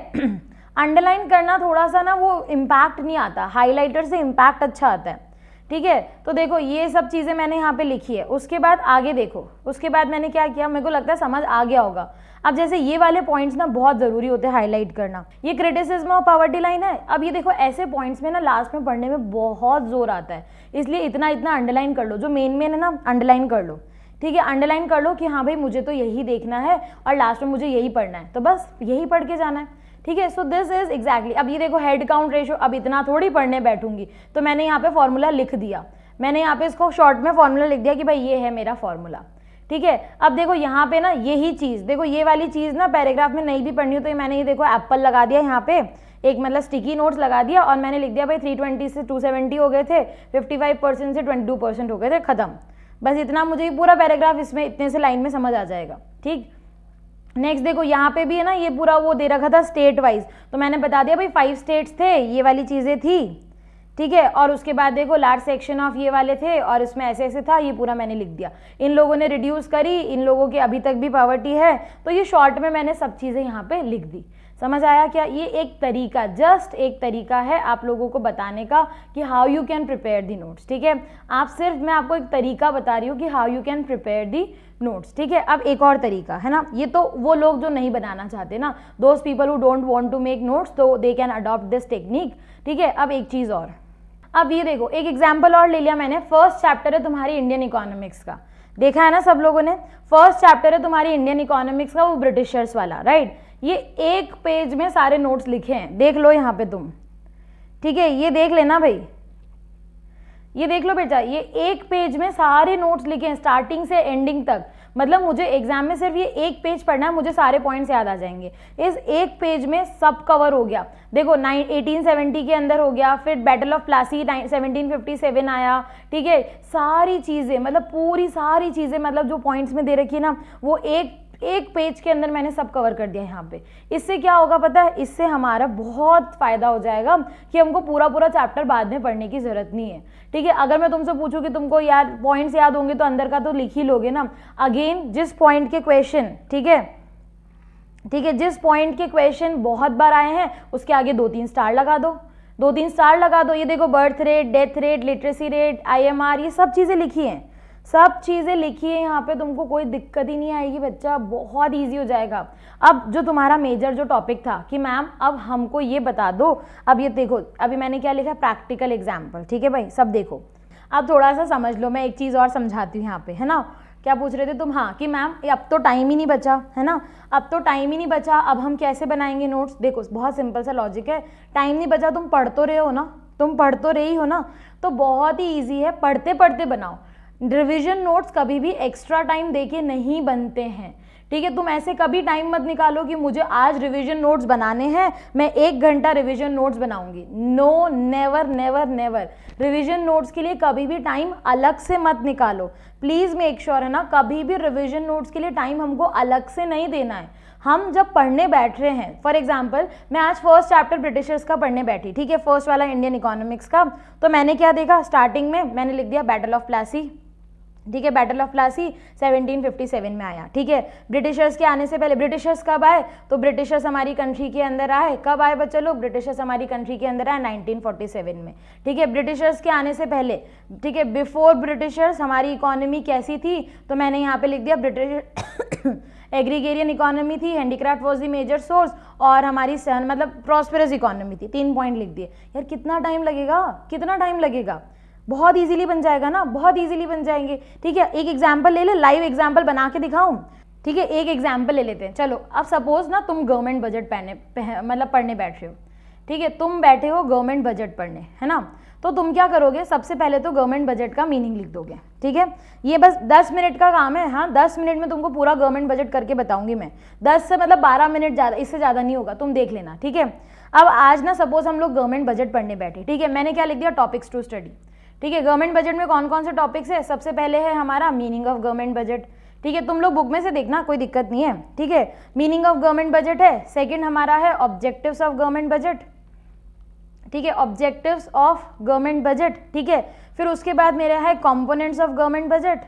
अंडरलाइन करना थोड़ा सा ना वो इम्पैक्ट नहीं आता, हाईलाइटर से इम्पैक्ट अच्छा आता है। ठीक है, तो देखो ये सब चीज़ें मैंने यहाँ पे लिखी है। उसके बाद आगे देखो, उसके बाद मैंने क्या किया, मेरे को लगता है समझ आ गया होगा। अब जैसे ये वाले पॉइंट्स ना बहुत ज़रूरी होते हैं हाईलाइट करना, ये क्रिटिसिज्म ऑफ पॉवर्टी लाइन है। अब ये देखो, ऐसे पॉइंट्स में ना लास्ट में पढ़ने में बहुत जोर आता है, इसलिए इतना अंडरलाइन कर लो, जो मेन है ना अंडरलाइन कर लो। ठीक है, अंडरलाइन कर लो कि हाँ भाई मुझे तो यही देखना है और लास्ट में मुझे यही पढ़ना है, तो बस यही पढ़ के जाना है। ठीक है, सो दिस इज एग्जैक्टली। अब ये देखो हेड काउंट रेशो, अब इतना थोड़ी पढ़ने बैठूंगी, तो मैंने यहाँ पे फॉर्मूला लिख दिया, मैंने यहाँ पे इसको शॉर्ट में फॉर्मूला लिख दिया कि भाई ये है मेरा फॉर्मूला। ठीक है, अब देखो यहाँ पे ना यही चीज़, देखो ये वाली चीज़ ना पैराग्राफ में नहीं भी पढ़नी हो, तो मैंने ये देखो एप्पल लगा दिया यहाँ पे, एक मतलब स्टिकी नोट्स लगा दिया, और मैंने लिख दिया भाई 320 से 270 हो गए थे, 55% से 22% हो गए थे, खत्म। बस इतना मुझे पूरा पैराग्राफ इसमें इतने से लाइन में समझ आ जाएगा। ठीक, नेक्स्ट देखो यहाँ पे भी है ना, ये पूरा वो दे रखा था स्टेट वाइज, तो मैंने बता दिया भाई 5 स्टेट्स थे, ये वाली चीज़ें थी। ठीक है, और उसके बाद देखो लार्ज सेक्शन ऑफ ये वाले थे, और इसमें ऐसे ऐसे था, ये पूरा मैंने लिख दिया। इन लोगों ने रिड्यूस करी, इन लोगों की अभी तक भी पॉवर्टी है, तो ये शॉर्ट में मैंने सब चीज़ें यहाँ पे लिख दी। समझ आया क्या? ये एक तरीका, जस्ट एक तरीका है आप लोगों को बताने का कि how you can prepare the notes. ठीक है, आप सिर्फ मैं आपको एक तरीका बता रही हूँ कि how you can prepare the notes. ठीक है, अब एक और तरीका है ना, ये तो वो लोग जो नहीं बनाना चाहते ना, those people who don't want to make notes, तो they can adopt this technique. ठीक है, अब एक चीज़ और, अब ये देखो एक एग्जाम्पल और ले लिया मैंने। फर्स्ट चैप्टर है तुम्हारी इंडियन इकोनॉमिक्स का, देखा है ना सब लोगों ने, फर्स्ट चैप्टर है तुम्हारी इंडियन इकोनॉमिक्स का, वो ब्रिटिशर्स वाला, राइट। ये एक पेज में सारे नोट्स लिखे हैं, देख लो यहाँ पे तुम। ठीक है, ये देख लेना भाई, ये देख लो बेटा, ये एक पेज में सारे नोट्स लिखे हैं स्टार्टिंग से एंडिंग तक। मतलब मुझे एग्जाम में सिर्फ ये एक पेज पढ़ना है, मुझे सारे पॉइंट्स याद आ जाएंगे। इस एक पेज में सब कवर हो गया। देखो 1870 के अंदर हो गया, फिर बैटल ऑफ प्लासी 1757 आया। ठीक है, सारी चीज़ें मतलब पूरी सारी चीज़ें मतलब जो पॉइंट्स में दे रखी है ना, वो एक पेज के अंदर मैंने सब कवर कर दिया यहाँ पे। इससे क्या होगा पता है, इससे हमारा बहुत फ़ायदा हो जाएगा कि हमको पूरा चैप्टर बाद में पढ़ने की ज़रूरत नहीं है। ठीक है, अगर मैं तुमसे पूछूं कि तुमको यार पॉइंट्स याद होंगे तो अंदर का तो लिख ही लोगे ना। अगेन जिस पॉइंट के क्वेश्चन, ठीक है, जिस पॉइंट के क्वेश्चन बहुत बार आए हैं उसके आगे 2-3 स्टार लगा दो, 2-3 स्टार लगा दो। ये देखो birth rate, death rate, literacy rate, IMR, ये सब चीज़ें लिखी हैं, सब चीज़ें लिखी है यहाँ पे, तुमको कोई दिक्कत ही नहीं आएगी बच्चा, बहुत इजी हो जाएगा। अब जो तुम्हारा मेजर जो टॉपिक था कि मैम अब हमको ये बता दो, अब ये देखो अभी मैंने क्या लिखा, प्रैक्टिकल एग्जाम्पल। ठीक है भाई, सब देखो, अब थोड़ा सा समझ लो, मैं एक चीज़ और समझाती हूँ यहाँ पे, है ना। क्या पूछ रहे थे तुम? हाँ, कि मैम अब तो टाइम ही नहीं बचा, है ना, अब तो टाइम ही नहीं बचा, अब हम कैसे बनाएंगे नोट्स। देखो बहुत सिंपल सा लॉजिक है, टाइम नहीं बचा, तुम पढ़ तो रहे हो ना, तुम पढ़ तो रही हो ना, तो बहुत ही ईजी है, पढ़ते पढ़ते बनाओ। रिविजन नोट्स कभी भी एक्स्ट्रा टाइम देके नहीं बनते हैं, ठीक है। तुम ऐसे कभी टाइम मत निकालो कि मुझे आज रिवीजन नोट्स बनाने हैं, मैं 1 घंटा रिवीजन नोट्स बनाऊंगी। No, never never never. Revision notes के लिए कभी भी टाइम अलग से मत निकालो, प्लीज़ मेक श्योर, है ना। कभी भी रिवीजन नोट्स के लिए टाइम हमको अलग से नहीं देना है। हम जब पढ़ने बैठ रहे हैं, फॉर एग्जाम्पल मैं आज फर्स्ट चैप्टर ब्रिटिशर्स का पढ़ने बैठी, ठीक है, फर्स्ट वाला इंडियन इकोनॉमिक्स का, तो मैंने क्या देखा, स्टार्टिंग में मैंने लिख दिया बैटल ऑफ प्लासी, ठीक है, बैटल ऑफ प्लासी 1757 में आया, ठीक है। ब्रिटिशर्स के आने से पहले, ब्रिटिशर्स कब आए, तो ब्रिटिशर्स हमारी कंट्री के अंदर आए, कब आए बच्चे लोग, ब्रिटिशर्स हमारी कंट्री के अंदर आए 1947 में, ठीक है। ब्रिटिशर्स के आने से पहले, ठीक है, बिफोर ब्रिटिशर्स हमारी इकोनॉमी कैसी थी, तो मैंने यहाँ पे लिख दिया ब्रिटिश एग्रीगेरियन इकोनॉमी थी, handicraft was the major source, और हमारी मतलब प्रॉस्पेरस इकोनॉमी थी। 3 पॉइंट लिख दिए। यार कितना टाइम लगेगा, कितना टाइम लगेगा, बहुत इजीली बन जाएगा ना, बहुत इजीली बन जाएंगे, ठीक है। एक एग्जाम्पल ले ले, लाइव एग्जाम्पल बना के दिखाऊं, ठीक है। एक एग्जाम्पल ले लेते हैं, चलो। अब सपोज ना तुम गवर्नमेंट बजट मतलब पढ़ने बैठ रहे हो, ठीक है, तुम बैठे हो गवर्नमेंट बजट पढ़ने, है ना। तो तुम क्या करोगे, सबसे पहले तो गवर्नमेंट बजट का मीनिंग लिख दोगे, ठीक है। ये बस 10 मिनट का काम है, हाँ 10 मिनट में तुमको पूरा गवर्नमेंट बजट करके बताऊंगी मैं, 10 से मतलब 12 मिनट, ज़्यादा इससे ज़्यादा नहीं होगा, तुम देख लेना, ठीक है। अब आज ना सपोज हम लोग गवर्नमेंट बजट पढ़ने बैठे, ठीक है, मैंने क्या लिख दिया, टॉपिक्स टू स्टडी, ठीक है। गवर्नमेंट बजट में कौन कौन से टॉपिक्स है, सबसे पहले है हमारा मीनिंग ऑफ गवर्नमेंट बजट, ठीक है, तुम लोग बुक में से देखना, कोई दिक्कत नहीं है, ठीक है। मीनिंग ऑफ गवर्नमेंट बजट है। सेकंड हमारा है ऑब्जेक्टिव्स ऑफ गवर्नमेंट बजट, ठीक है, ऑब्जेक्टिव्स ऑफ गवर्नमेंट बजट, ठीक है। फिर उसके बाद मेरा है components of government budget.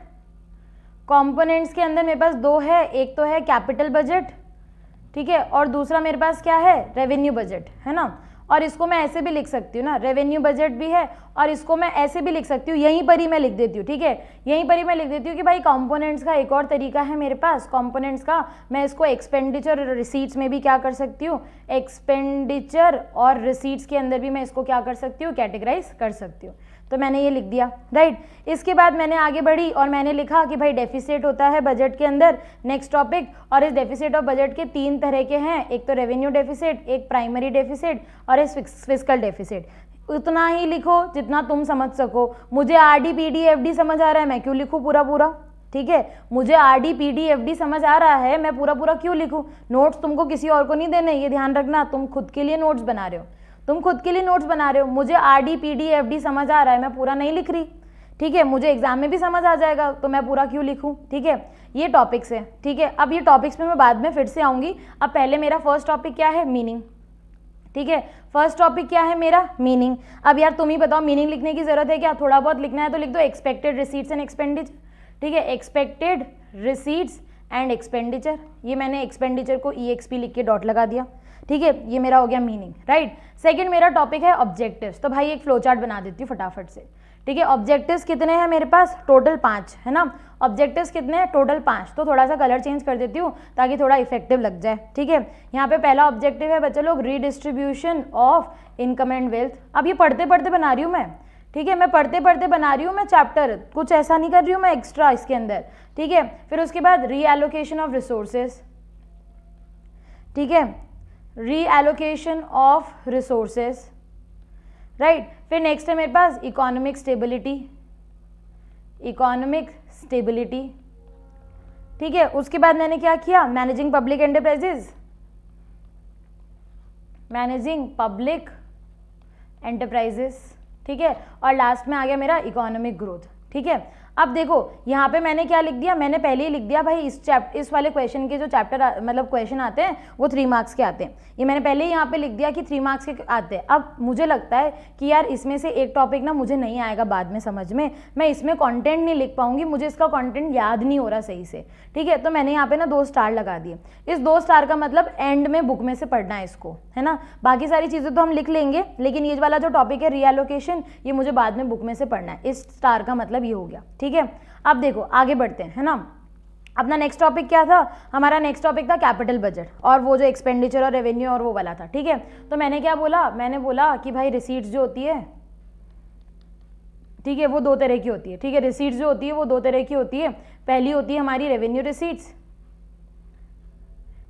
Components के अंदर मेरे पास 2 है, एक तो है कैपिटल बजट, ठीक है, और दूसरा मेरे पास क्या है, रेवेन्यू बजट, है ना। और इसको मैं ऐसे भी लिख सकती हूँ ना, रेवेन्यू बजट भी है, और इसको मैं ऐसे भी लिख सकती हूँ, यहीं पर ही मैं लिख देती हूँ, ठीक है, यहीं पर ही मैं लिख देती हूँ कि भाई कंपोनेंट्स का एक और तरीका है मेरे पास, कंपोनेंट्स का मैं इसको एक्सपेंडिचर और रिसीट्स में भी क्या कर सकती हूँ, एक्सपेंडिचर और रिसीट्स के अंदर भी मैं इसको क्या कर सकती हूँ, कैटेगराइज कर सकती हूँ। तो मैंने ये लिख दिया, राइट। इसके बाद मैंने आगे बढ़ी और मैंने लिखा कि भाई डेफिसिट होता है बजट के अंदर, नेक्स्ट टॉपिक, और इस डेफिसिट ऑफ बजट के 3 तरह के हैं, एक तो रेवेन्यू डेफिसिट, एक प्राइमरी डेफिसिट और एक फिस्कल डेफिसिट। उतना ही लिखो जितना तुम समझ सको। मुझे आरडी पीडी एफडी समझ आ रहा है, मैं क्यों लिखूँ पूरा पूरा, ठीक है। मुझे आरडी पीडी एफडी समझ आ रहा है, मैं पूरा पूरा क्यों लिखूँ। नोट्स तुमको किसी और को नहीं देने, ये ध्यान रखना, तुम खुद के लिए नोट्स बना रहे हो, तुम खुद के लिए नोट्स बना रहे हो। मुझे आरडी पीडी एफडी समझ आ रहा है, मैं पूरा नहीं लिख रही, ठीक है। मुझे एग्जाम में भी समझ आ जाएगा, तो मैं पूरा क्यों लिखूं, ठीक है। ये टॉपिक्स है, ठीक है। अब ये टॉपिक्स में मैं बाद में फिर से आऊंगी। अब पहले मेरा फर्स्ट टॉपिक क्या है, मीनिंग, ठीक है। फर्स्ट टॉपिक क्या है मेरा, मीनिंग। अब यार तुम ही बताओ, मीनिंग लिखने की जरूरत है क्या, थोड़ा बहुत लिखना है तो लिख दो, एक्सपेक्टेड रिसीट्स एंड एक्सपेंडिचर, ठीक है, एक्सपेक्टेड रिसीट्स एंड एक्सपेंडिचर। ये मैंने एक्सपेंडिचर को EXP लिख के डॉट लगा दिया, ठीक है। ये मेरा हो गया मीनिंग, राइट। सेकंड मेरा टॉपिक है ऑब्जेक्टिव्स। तो भाई एक फ्लो चार्ट बना देती हूँ फटाफट से, ठीक है। ऑब्जेक्टिव्स कितने हैं मेरे पास, टोटल 5 है ना। ऑब्जेक्टिव्स कितने हैं, टोटल 5। तो थोड़ा सा कलर चेंज कर देती हूँ ताकि थोड़ा इफेक्टिव लग जाए, ठीक है। यहाँ पे पहला ऑब्जेक्टिव है बच्चे लोग, redistribution of income and wealth. अब ये पढ़ते पढ़ते बना रही हूँ मैं, ठीक है, मैं पढ़ते पढ़ते बना रही हूँ मैं चैप्टर, कुछ ऐसा नहीं कर रही हूँ मैं एक्स्ट्रा इसके अंदर, ठीक है। फिर उसके बाद रीएलोकेशन ऑफ रिसोर्सेज, ठीक है, रीएलोकेशन ऑफ रिसोर्सेज, राइट। फिर नेक्स्ट है मेरे पास इकोनॉमिक स्टेबिलिटी, इकोनॉमिक स्टेबिलिटी, ठीक है। उसके बाद मैंने क्या किया, managing public enterprises, managing public enterprises, ठीक है। और लास्ट में आ गया मेरा इकोनॉमिक ग्रोथ, ठीक है। अब देखो यहाँ पे मैंने क्या लिख दिया, मैंने पहले ही लिख दिया भाई इस वाले क्वेश्चन के जो चैप्टर मतलब क्वेश्चन आते हैं वो 3 मार्क्स के आते हैं। ये मैंने पहले ही यहाँ पे लिख दिया कि 3 मार्क्स के आते हैं। अब मुझे लगता है कि यार इसमें से एक टॉपिक ना मुझे नहीं आएगा बाद में समझ में, मैं इसमें कंटेंट नहीं लिख पाऊंगी, मुझे इसका कंटेंट याद नहीं हो रहा सही से, ठीक है। तो मैंने यहाँ पे ना 2 स्टार लगा दिए। इस 2 स्टार का मतलब एंड में बुक में से पढ़ना है इसको, है ना। बाकी सारी चीज़ें तो हम लिख लेंगे, लेकिन ये वाला जो टॉपिक है रीएलोकेशन, ये मुझे बाद में बुक में से पढ़ना है। इस स्टार का मतलब ये हो गया, ठीक है। अब देखो आगे बढ़ते हैं, है ना। अपना नेक्स्ट टॉपिक क्या था, हमारा नेक्स्ट टॉपिक था कैपिटल बजट, और वो जो एक्सपेंडिचर और रेवेन्यू और वो वाला था, ठीक है। तो मैंने क्या बोला, मैंने बोला कि भाई रिसीट्स जो होती है, ठीक है, वो दो तरह की होती है। ठीक है, रिसीट्स जो होती है वो दो तरह की होती है। पहली होती है हमारी रेवेन्यू रिसीट्स,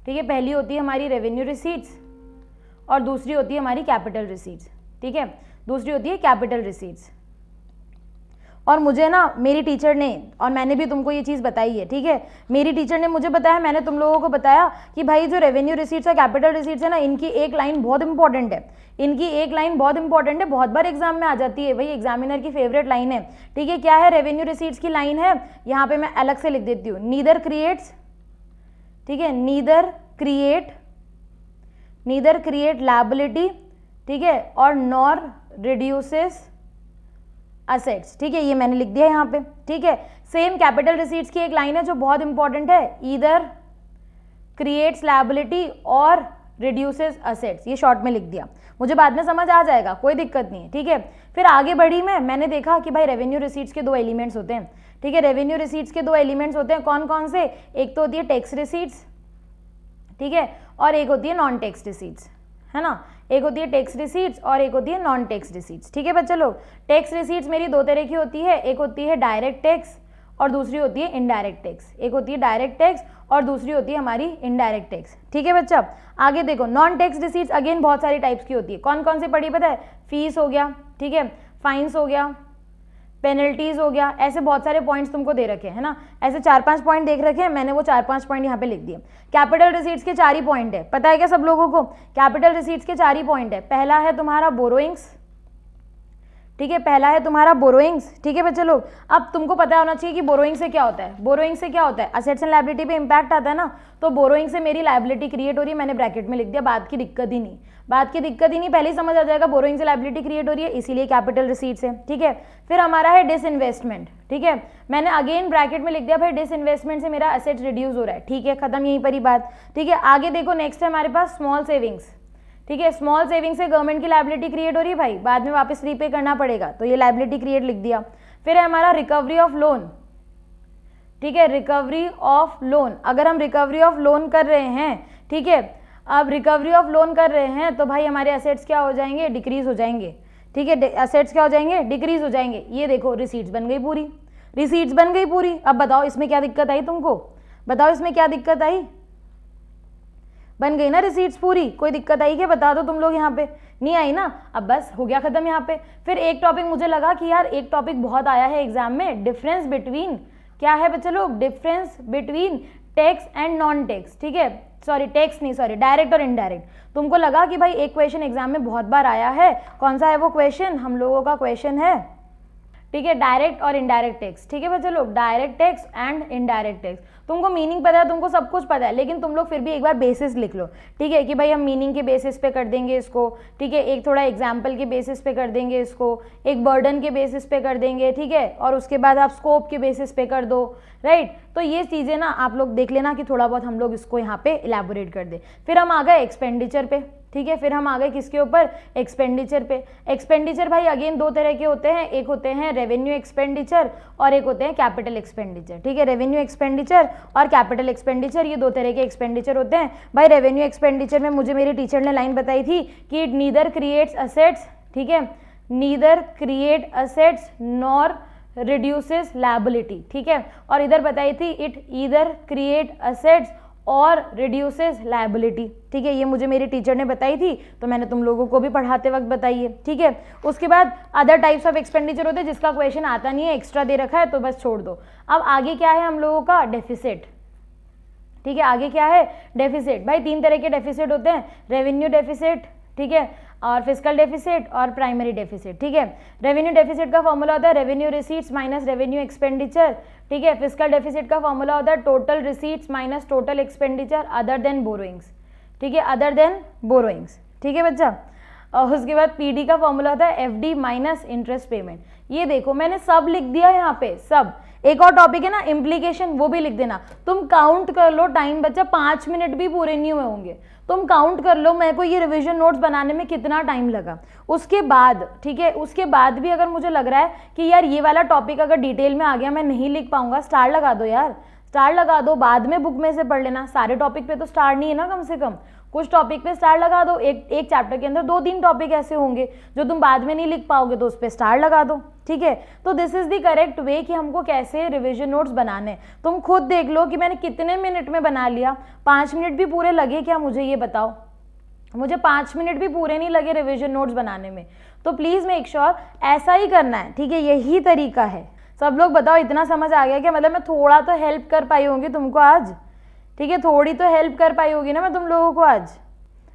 ठीक है, पहली होती है हमारी रेवेन्यू रिसीट्स और दूसरी होती है हमारी कैपिटल रिसीट्स। ठीक है, दूसरी होती है कैपिटल रिसीट्स। और मुझे ना मेरी टीचर ने, और मैंने भी तुमको ये चीज़ बताई है, ठीक है, मेरी टीचर ने मुझे बताया, मैंने तुम लोगों को बताया कि भाई जो रेवेन्यू रिसीट्स और कैपिटल रिसीट्स है ना, इनकी एक लाइन बहुत इंपॉर्टेंट है, इनकी एक लाइन बहुत इंपॉर्टेंट है, बहुत बार एग्जाम में आ जाती है, भाई एग्जामिनर की फेवरेट लाइन है। ठीक है, क्या है रेवेन्यू रिसीट्स की लाइन है, यहाँ पे मैं अलग से लिख देती हूँ, नीदर क्रिएट्स, ठीक है, नीदर क्रिएट लायबिलिटी, ठीक है, और नॉर रिड्यूसेस असेट्स। ठीक है, ये मैंने लिख दिया यहाँ पे। ठीक है, सेम कैपिटल रिसीट्स की एक लाइन है जो बहुत इंपॉर्टेंट है, ईदर क्रिएट्स लायबिलिटी और रिड्यूसेस असेट्स, ये शॉर्ट में लिख दिया, मुझे बाद में समझ आ जाएगा, कोई दिक्कत नहीं है। ठीक है, फिर आगे बढ़ी मैंने देखा कि भाई रेवेन्यू रिसीट्स के दो एलिमेंट्स होते हैं। ठीक है, रेवेन्यू रिसीट्स के दो एलिमेंट्स होते हैं, कौन कौन से, एक तो होती है टैक्स रिसीट्स, ठीक है, और एक होती है नॉन टैक्स रिसीट्स, है ना, एक होती है टैक्स रिसीट्स और एक होती है नॉन टैक्स रिसीट्स। ठीक है बच्चे लोग, टैक्स रिसीट्स मेरी दो तरह की होती है, एक होती है डायरेक्ट टैक्स और दूसरी होती है इनडायरेक्ट टैक्स। एक होती है डायरेक्ट टैक्स और दूसरी होती है हमारी इनडायरेक्ट टैक्स। ठीक है बच्चा, आगे देखो, नॉन टैक्स रिसीट्स अगेन बहुत सारी टाइप्स की होती है, कौन कौन सी पढ़ी पता है, फीस हो गया, ठीक है, फाइन्स हो गया, पेनल्टीज हो गया, ऐसे बहुत सारे पॉइंट्स तुमको दे रखे हैं, है ना, ऐसे 4-5 पॉइंट देख रखे हैं, मैंने वो 4-5 पॉइंट यहाँ पे लिख दिए। कैपिटल रिसीट्स के 4 ही पॉइंट है, पता है क्या सब लोगों को, कैपिटल रिसीट्स के 4 ही पॉइंट है। पहला है तुम्हारा बोरोइंग्स, ठीक है, पहला है तुम्हारा बोरोइंग्स। ठीक है बच्चे लोग, अब तुमको पता होना चाहिए कि बोरोइंग से क्या होता है, बोरोइंग से क्या होता है, असेट्स एंड लायबिलिटी पे इंपैक्ट आता है ना, तो बोरोइंग से मेरी लायबिलिटी क्रिएट हो रही है, मैंने ब्रैकेट में लिख दिया, बात की दिक्कत ही नहीं, पहले ही समझ आ जाएगा, बोरोइंग से लायबिलिटी क्रिएट हो रही है, इसीलिए कैपिटल रिसीट्स है। ठीक है, फिर हमारा है डिसइन्वेस्टमेंट। ठीक है, मैंने अगेन ब्रैकेट में लिख दिया, भाई डिसइन्वेस्टमेंट से मेरा एसेट्स रिड्यूस हो रहा है। ठीक है, खत्म, यहीं पर ही बात। ठीक है, आगे देखो, नेक्स्ट है हमारे पास स्मॉल सेविंग्स। ठीक है, स्मॉल सेविंग से गवर्नमेंट की लायबिलिटी क्रिएट हो रही है भाई, बाद में वापस रीपे करना पड़ेगा, तो ये लायबिलिटी क्रिएट लिख दिया। फिर है हमारा रिकवरी ऑफ लोन। ठीक है, रिकवरी ऑफ लोन, अगर हम रिकवरी ऑफ लोन कर रहे हैं, ठीक है, अब रिकवरी ऑफ लोन कर रहे हैं तो भाई हमारे असेट्स क्या हो जाएंगे, डिक्रीज हो जाएंगे। ठीक है, असेट्स क्या हो जाएंगे, डिक्रीज हो जाएंगे। ये देखो रिसीट्स बन गई पूरी, रिसीट्स बन गई पूरी। अब बताओ इसमें क्या दिक्कत आई तुमको, बताओ इसमें क्या दिक्कत आई, बन गई ना रिसीट्स पूरी, कोई दिक्कत आई क्या, बता दो तुम लोग, यहाँ पे नहीं आई ना, अब बस हो गया खत्म यहाँ पे। फिर एक टॉपिक मुझे लगा कि यार एक टॉपिक बहुत आया है एग्जाम में, डिफरेंस बिटवीन, क्या है बच्चे लोग, difference between tax and non tax. ठीक है, सॉरी टैक्स नहीं, सॉरी डायरेक्ट और इनडायरेक्ट। तुमको लगा कि भाई एक क्वेश्चन एग्जाम में बहुत बार आया है, कौन सा है वो क्वेश्चन, हम लोगों का क्वेश्चन है, ठीक है, डायरेक्ट और इनडायरेक्ट टैक्स। ठीक है बच्चे लोग, direct tax and indirect tax, तुमको मीनिंग पता है, तुमको सब कुछ पता है, लेकिन तुम लोग फिर भी एक बार बेसिस लिख लो। ठीक है, कि भाई हम मीनिंग के बेसिस पे कर देंगे इसको, ठीक है, एक थोड़ा एग्जाम्पल के बेसिस पे कर देंगे इसको, एक बर्डन के बेसिस पे कर देंगे, ठीक है, और उसके बाद आप स्कोप के बेसिस पे कर दो, राइट। तो ये चीज़ें ना आप लोग देख लेना कि थोड़ा बहुत हम लोग इसको यहाँ पे इलेबोरेट कर दे। फिर हम आ गए एक्सपेंडिचर पे। ठीक है, फिर हम आ गए किसके ऊपर, एक्सपेंडिचर पे। एक्सपेंडिचर भाई अगेन दो तरह के होते हैं, एक होते हैं रेवेन्यू एक्सपेंडिचर और एक होते हैं कैपिटल एक्सपेंडिचर। ठीक है, रेवेन्यू एक्सपेंडिचर और कैपिटल एक्सपेंडिचर, ये दो तरह के एक्सपेंडिचर होते हैं भाई। रेवेन्यू एक्सपेंडिचर में मुझे मेरी टीचर ने लाइन बताई थी कि इट नीदर क्रिएट्स असेट्स, ठीक है, neither create assets nor reduces liability. ठीक है, और इधर बताई थी इट ईदर क्रिएट असेट्स और रिड्यूसेस लायबिलिटी। ठीक है, ये मुझे मेरी टीचर ने बताई थी, तो मैंने तुम लोगों को भी पढ़ाते वक्त बताई है। ठीक है, उसके बाद अदर टाइप्स ऑफ एक्सपेंडिचर होते हैं जिसका क्वेश्चन आता नहीं है, एक्स्ट्रा दे रखा है तो बस छोड़ दो। अब आगे क्या है हम लोगों का, डेफिसिट। ठीक है, आगे क्या है, डेफिसिट। भाई 3 तरह के डेफिसिट होते हैं, रेवेन्यू डेफिसिट, ठीक है, और फिस्कल डेफिसिट और प्राइमरी डेफिसिट। ठीक है, रेवेन्यू डेफिसिट का फॉर्मूला होता है revenue receipts minus revenue expenditure. ठीक है, फिस्कल डेफिसिट का फॉर्मूला होता है total receipts minus total expenditure other than borrowings. ठीक है, अदर देन बोरोइंग्स। ठीक है बच्चा, और उसके बाद पीडी का फॉर्मूला होता है एफडी माइनस इंटरेस्ट पेमेंट। ये देखो मैंने सब लिख दिया यहाँ पे, सब। एक और टॉपिक है ना इम्प्लीकेशन, वो भी लिख देना। तुम काउंट कर लो टाइम बच्चा, 5 मिनट भी पूरे नहीं हुए होंगे, तुम काउंट कर लो मेरे को ये रिवीजन नोट्स बनाने में कितना टाइम लगा। उसके बाद, ठीक है, उसके बाद भी अगर मुझे लग रहा है कि यार ये वाला टॉपिक अगर डिटेल में आ गया मैं नहीं लिख पाऊंगा, स्टार लगा दो यार, स्टार लगा दो, बाद में बुक में से पढ़ लेना। सारे टॉपिक पे तो स्टार नहीं है ना, कम से कम कुछ टॉपिक पे स्टार लगा दो। एक चैप्टर के अंदर 2-3 टॉपिक ऐसे होंगे जो तुम बाद में नहीं लिख पाओगे, तो उस पर स्टार लगा दो, ठीक है। तो this is the correct way कि हमको कैसे रिविजन नोट्स बनाने। तुम खुद देख लो कि मैंने कितने मिनट में बना लिया। 5 मिनट भी पूरे लगे क्या, मुझे ये बताओ। मुझे 5 मिनट भी पूरे नहीं लगे रिविजन नोट्स बनाने में। तो प्लीज़ मेक श्योर ऐसा ही करना है, ठीक है। यही तरीका है। सब लोग बताओ, इतना समझ आ गया क्या? मतलब मैं थोड़ा तो हेल्प कर पाई होंगी तुमको आज, ठीक है। थोड़ी तो हेल्प कर पाई होगी ना मैं तुम लोगों को आज।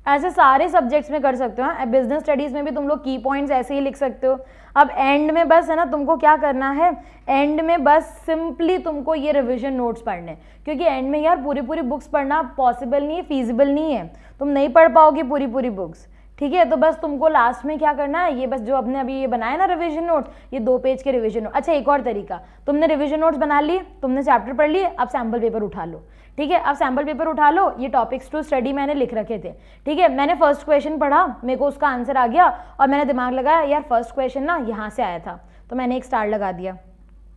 ऐसे सारे सब्जेक्ट्स में कर सकते हो। बिजनेस स्टडीज़ में भी तुम लोग की पॉइंट्स ऐसे ही लिख सकते हो। अब एंड में बस है ना, तुमको क्या करना है, एंड में बस सिंपली तुमको ये रिवीजन नोट्स पढ़ने, क्योंकि एंड में यार पूरी पूरी बुक्स पढ़ना पॉसिबल नहीं है, फीजिबल नहीं है। तुम नहीं पढ़ पाओगे पूरी पूरी बुक्स, ठीक है। तो बस तुमको लास्ट में क्या करना है, ये बस जो अपने अभी ये बनाया ना रिवीजन नोट्स, ये 2 पेज के रिवीजन नोट। अच्छा, एक और तरीका, तुमने रिवीजन नोट्स बना लिए, तुमने चैप्टर पढ़ लिए, अब सैम्पल पेपर उठा लो, ठीक है। अब सैम्पल पेपर उठा लो। ये टॉपिक्स टू स्टडी मैंने लिख रखे थे, ठीक है। मैंने फर्स्ट क्वेश्चन पढ़ा, मेरे को उसका आंसर आ गया और मैंने दिमाग लगाया यार फर्स्ट क्वेश्चन ना यहाँ से आया था, तो मैंने एक स्टार लगा दिया।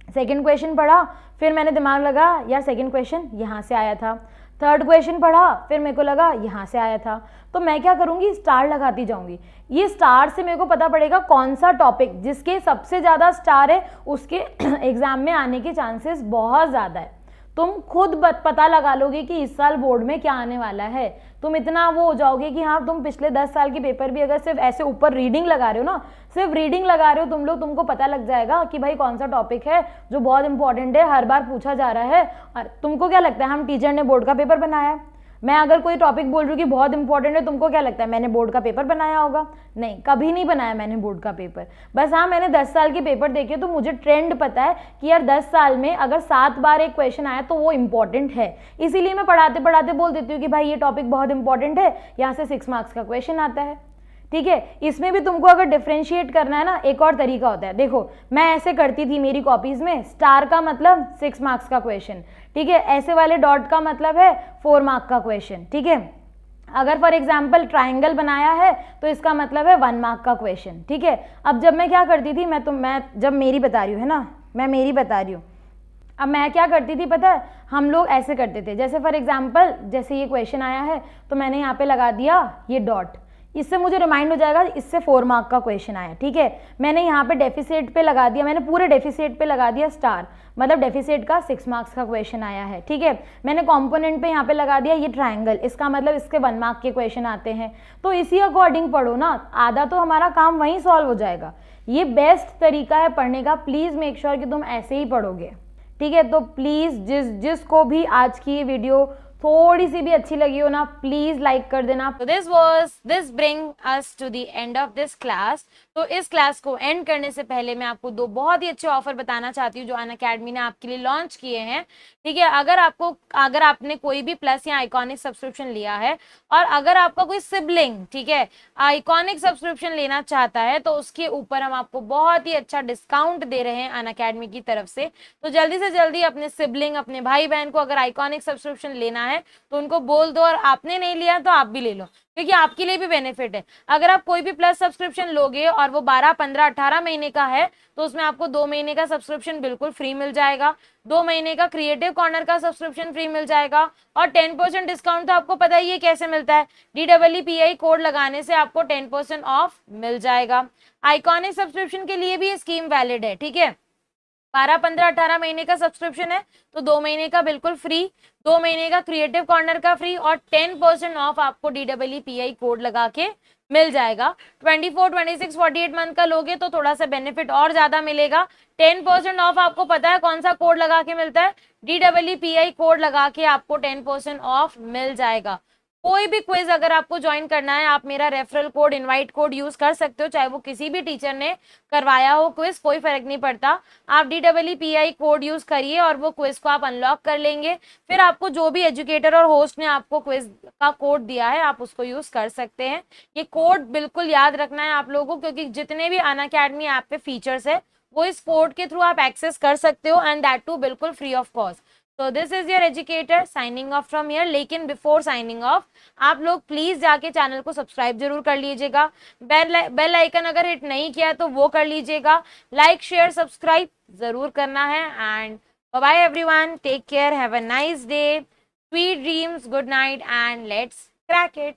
सेकंड क्वेश्चन पढ़ा, फिर मैंने दिमाग लगाया यार सेकंड क्वेश्चन यहाँ से आया था। थर्ड क्वेश्चन पढ़ा, फिर मेरे को लगा यहाँ से आया था, तो मैं क्या करूँगी, स्टार लगाती जाऊँगी। ये स्टार से मेरे को पता पड़ेगा कौन सा टॉपिक जिसके सबसे ज़्यादा स्टार है उसके एग्ज़ाम में आने के चांसेस बहुत ज़्यादा है। तुम खुद पता लगा लोगे कि इस साल बोर्ड में क्या आने वाला है। तुम इतना वो हो जाओगे कि हाँ, तुम पिछले 10 साल के पेपर भी अगर सिर्फ ऐसे ऊपर रीडिंग लगा रहे हो ना, सिर्फ रीडिंग लगा रहे हो तुम लोग, तुमको पता लग जाएगा कि भाई कौन सा टॉपिक है जो बहुत इंपॉर्टेंट है, हर बार पूछा जा रहा है। और तुमको क्या लगता है, हम टीचर ने बोर्ड का पेपर बनाया है? मैं अगर कोई टॉपिक बोल रही हूँ कि बहुत इंपॉर्टेंट है, तुमको क्या लगता है मैंने बोर्ड का पेपर बनाया होगा? नहीं, कभी नहीं बनाया मैंने बोर्ड का पेपर। बस हाँ, मैंने 10 साल के पेपर देखे तो मुझे ट्रेंड पता है कि यार 10 साल में अगर 7 बार एक क्वेश्चन आया तो वो इंपॉर्टेंट है। इसीलिए मैं पढ़ाते पढ़ाते बोल देती हूँ कि भाई ये टॉपिक बहुत इंपॉर्टेंट है, यहाँ से 6 मार्क्स का क्वेश्चन आता है, ठीक है। इसमें भी तुमको अगर डिफ्रेंशिएट करना है ना, एक और तरीका होता है। देखो, मैं ऐसे करती थी मेरी कॉपीज में, स्टार का मतलब 6 मार्क्स का क्वेश्चन, ठीक है। ऐसे वाले डॉट का मतलब है 4 मार्क का क्वेश्चन, ठीक है। अगर फॉर एग्जाम्पल ट्राइंगल बनाया है तो इसका मतलब है 1 मार्क का क्वेश्चन, ठीक है। अब जब मैं क्या करती थी, मैं जब मेरी बता रही हूँ, है ना, मैं मेरी बता रही हूँ। अब मैं क्या करती थी पता है, हम लोग ऐसे करते थे, जैसे फॉर एग्जाम्पल जैसे ये क्वेश्चन आया है तो मैंने यहाँ पे लगा दिया ये डॉट, इससे मुझे रिमाइंड हो जाएगा इससे 4 मार्क का क्वेश्चन आया, ठीक है। मैंने यहाँ पे डेफिसिट पे लगा दिया, मैंने पूरे डेफिसिट पे लगा दिया स्टार, मतलब डेफिसिट का 6 मार्क्स का क्वेश्चन आया है, ठीक है। मैंने कंपोनेंट पे यहाँ पे लगा दिया ये ट्रायंगल, इसका मतलब इसके 1 मार्क के क्वेश्चन आते हैं। तो इसी अकॉर्डिंग पढ़ो ना, आधा तो हमारा काम वहीं सॉल्व हो जाएगा। ये बेस्ट तरीका है पढ़ने का। प्लीज़ मेक श्योर कि तुम ऐसे ही पढ़ोगे, ठीक है। तो प्लीज़ जिसको भी आज की ये वीडियो थोड़ी सी भी अच्छी लगी हो ना, प्लीज लाइक कर देना। तो this bring us to the end of this class. तो इस क्लास को एंड करने से पहले मैं आपको 2 बहुत ही अच्छे ऑफर बताना चाहती हूँ जो अनअकैडमी ने आपके लिए लॉन्च किए हैं, ठीक है। अगर आपने कोई भी प्लस या आइकॉनिक सब्सक्रिप्शन लिया है और अगर आपका कोई सिबलिंग, ठीक है, आइकॉनिक सब्सक्रिप्शन लेना चाहता है तो उसके ऊपर हम आपको बहुत ही अच्छा डिस्काउंट दे रहे हैं अनअकैडमी की तरफ से। तो जल्दी से जल्दी अपने सिबलिंग, अपने भाई बहन को अगर आइकॉनिक सब्सक्रिप्शन लेना है तो उनको बोल दो, और आपने नहीं लिया तो आप भी ले लो, क्योंकि आपके लिए भी बेनिफिट है। अगर आप कोई भी प्लस सब्सक्रिप्शन लोगे और वो 12, 15, 18 महीने का है तो उसमें आपको 2 महीने का सब्सक्रिप्शन बिल्कुल फ्री मिल जाएगा, 2 महीने का क्रिएटिव कॉर्नर का सब्सक्रिप्शन फ्री मिल जाएगा, और 10% डिस्काउंट तो आपको पता ही है कैसे मिलता है, DEEPI कोड लगाने से आपको 10% ऑफ मिल जाएगा। आइकॉनिक सब्सक्रिप्शन के लिए भी ये स्कीम वैलिड है, ठीक है। 12, 15, 18 महीने का सब्सक्रिप्शन है तो 2 महीने का बिल्कुल फ्री, 2 महीने का क्रिएटिव कॉर्नर का फ्री, और 10% ऑफ आपको DEEPI कोड लगा के मिल जाएगा। 24, 26, 48 मंथ का लोगे तो थोड़ा सा बेनिफिट और ज्यादा मिलेगा। 10% ऑफ आपको पता है कौन सा कोड लगा के मिलता है, DEEPI कोड लगा के आपको 10% ऑफ मिल जाएगा। कोई भी क्विज अगर आपको ज्वाइन करना है, आप मेरा referral code, invite code use कर सकते हो, चाहे वो किसी भी टीचर ने करवाया हो क्विज, कोई फर्क नहीं पड़ता। आप DEEPI कोड यूज करिए और वो क्विज को आप अनलॉक कर लेंगे। फिर आपको जो भी एजुकेटर और होस्ट ने आपको क्विज का कोड दिया है आप उसको यूज कर सकते हैं। ये कोड बिल्कुल याद रखना है आप लोगों को, क्योंकि जितने भी अनअकैडमी ऐप पे फीचर्स है वो इस कोड के थ्रू आप एक्सेस कर सकते हो, एंड दैट टू बिल्कुल free of cost. So this is your educator signing off from here। लेकिन बिफोर साइनिंग ऑफ आप लोग प्लीज जाके चैनल को सब्सक्राइब जरूर कर लीजिएगा। बेल आइकन अगर हिट नहीं किया तो वो कर लीजिएगा। लाइक शेयर सब्सक्राइब जरूर करना है, and Bye everyone. Take care. Have a nice day. Sweet dreams. Good night and let's crack it.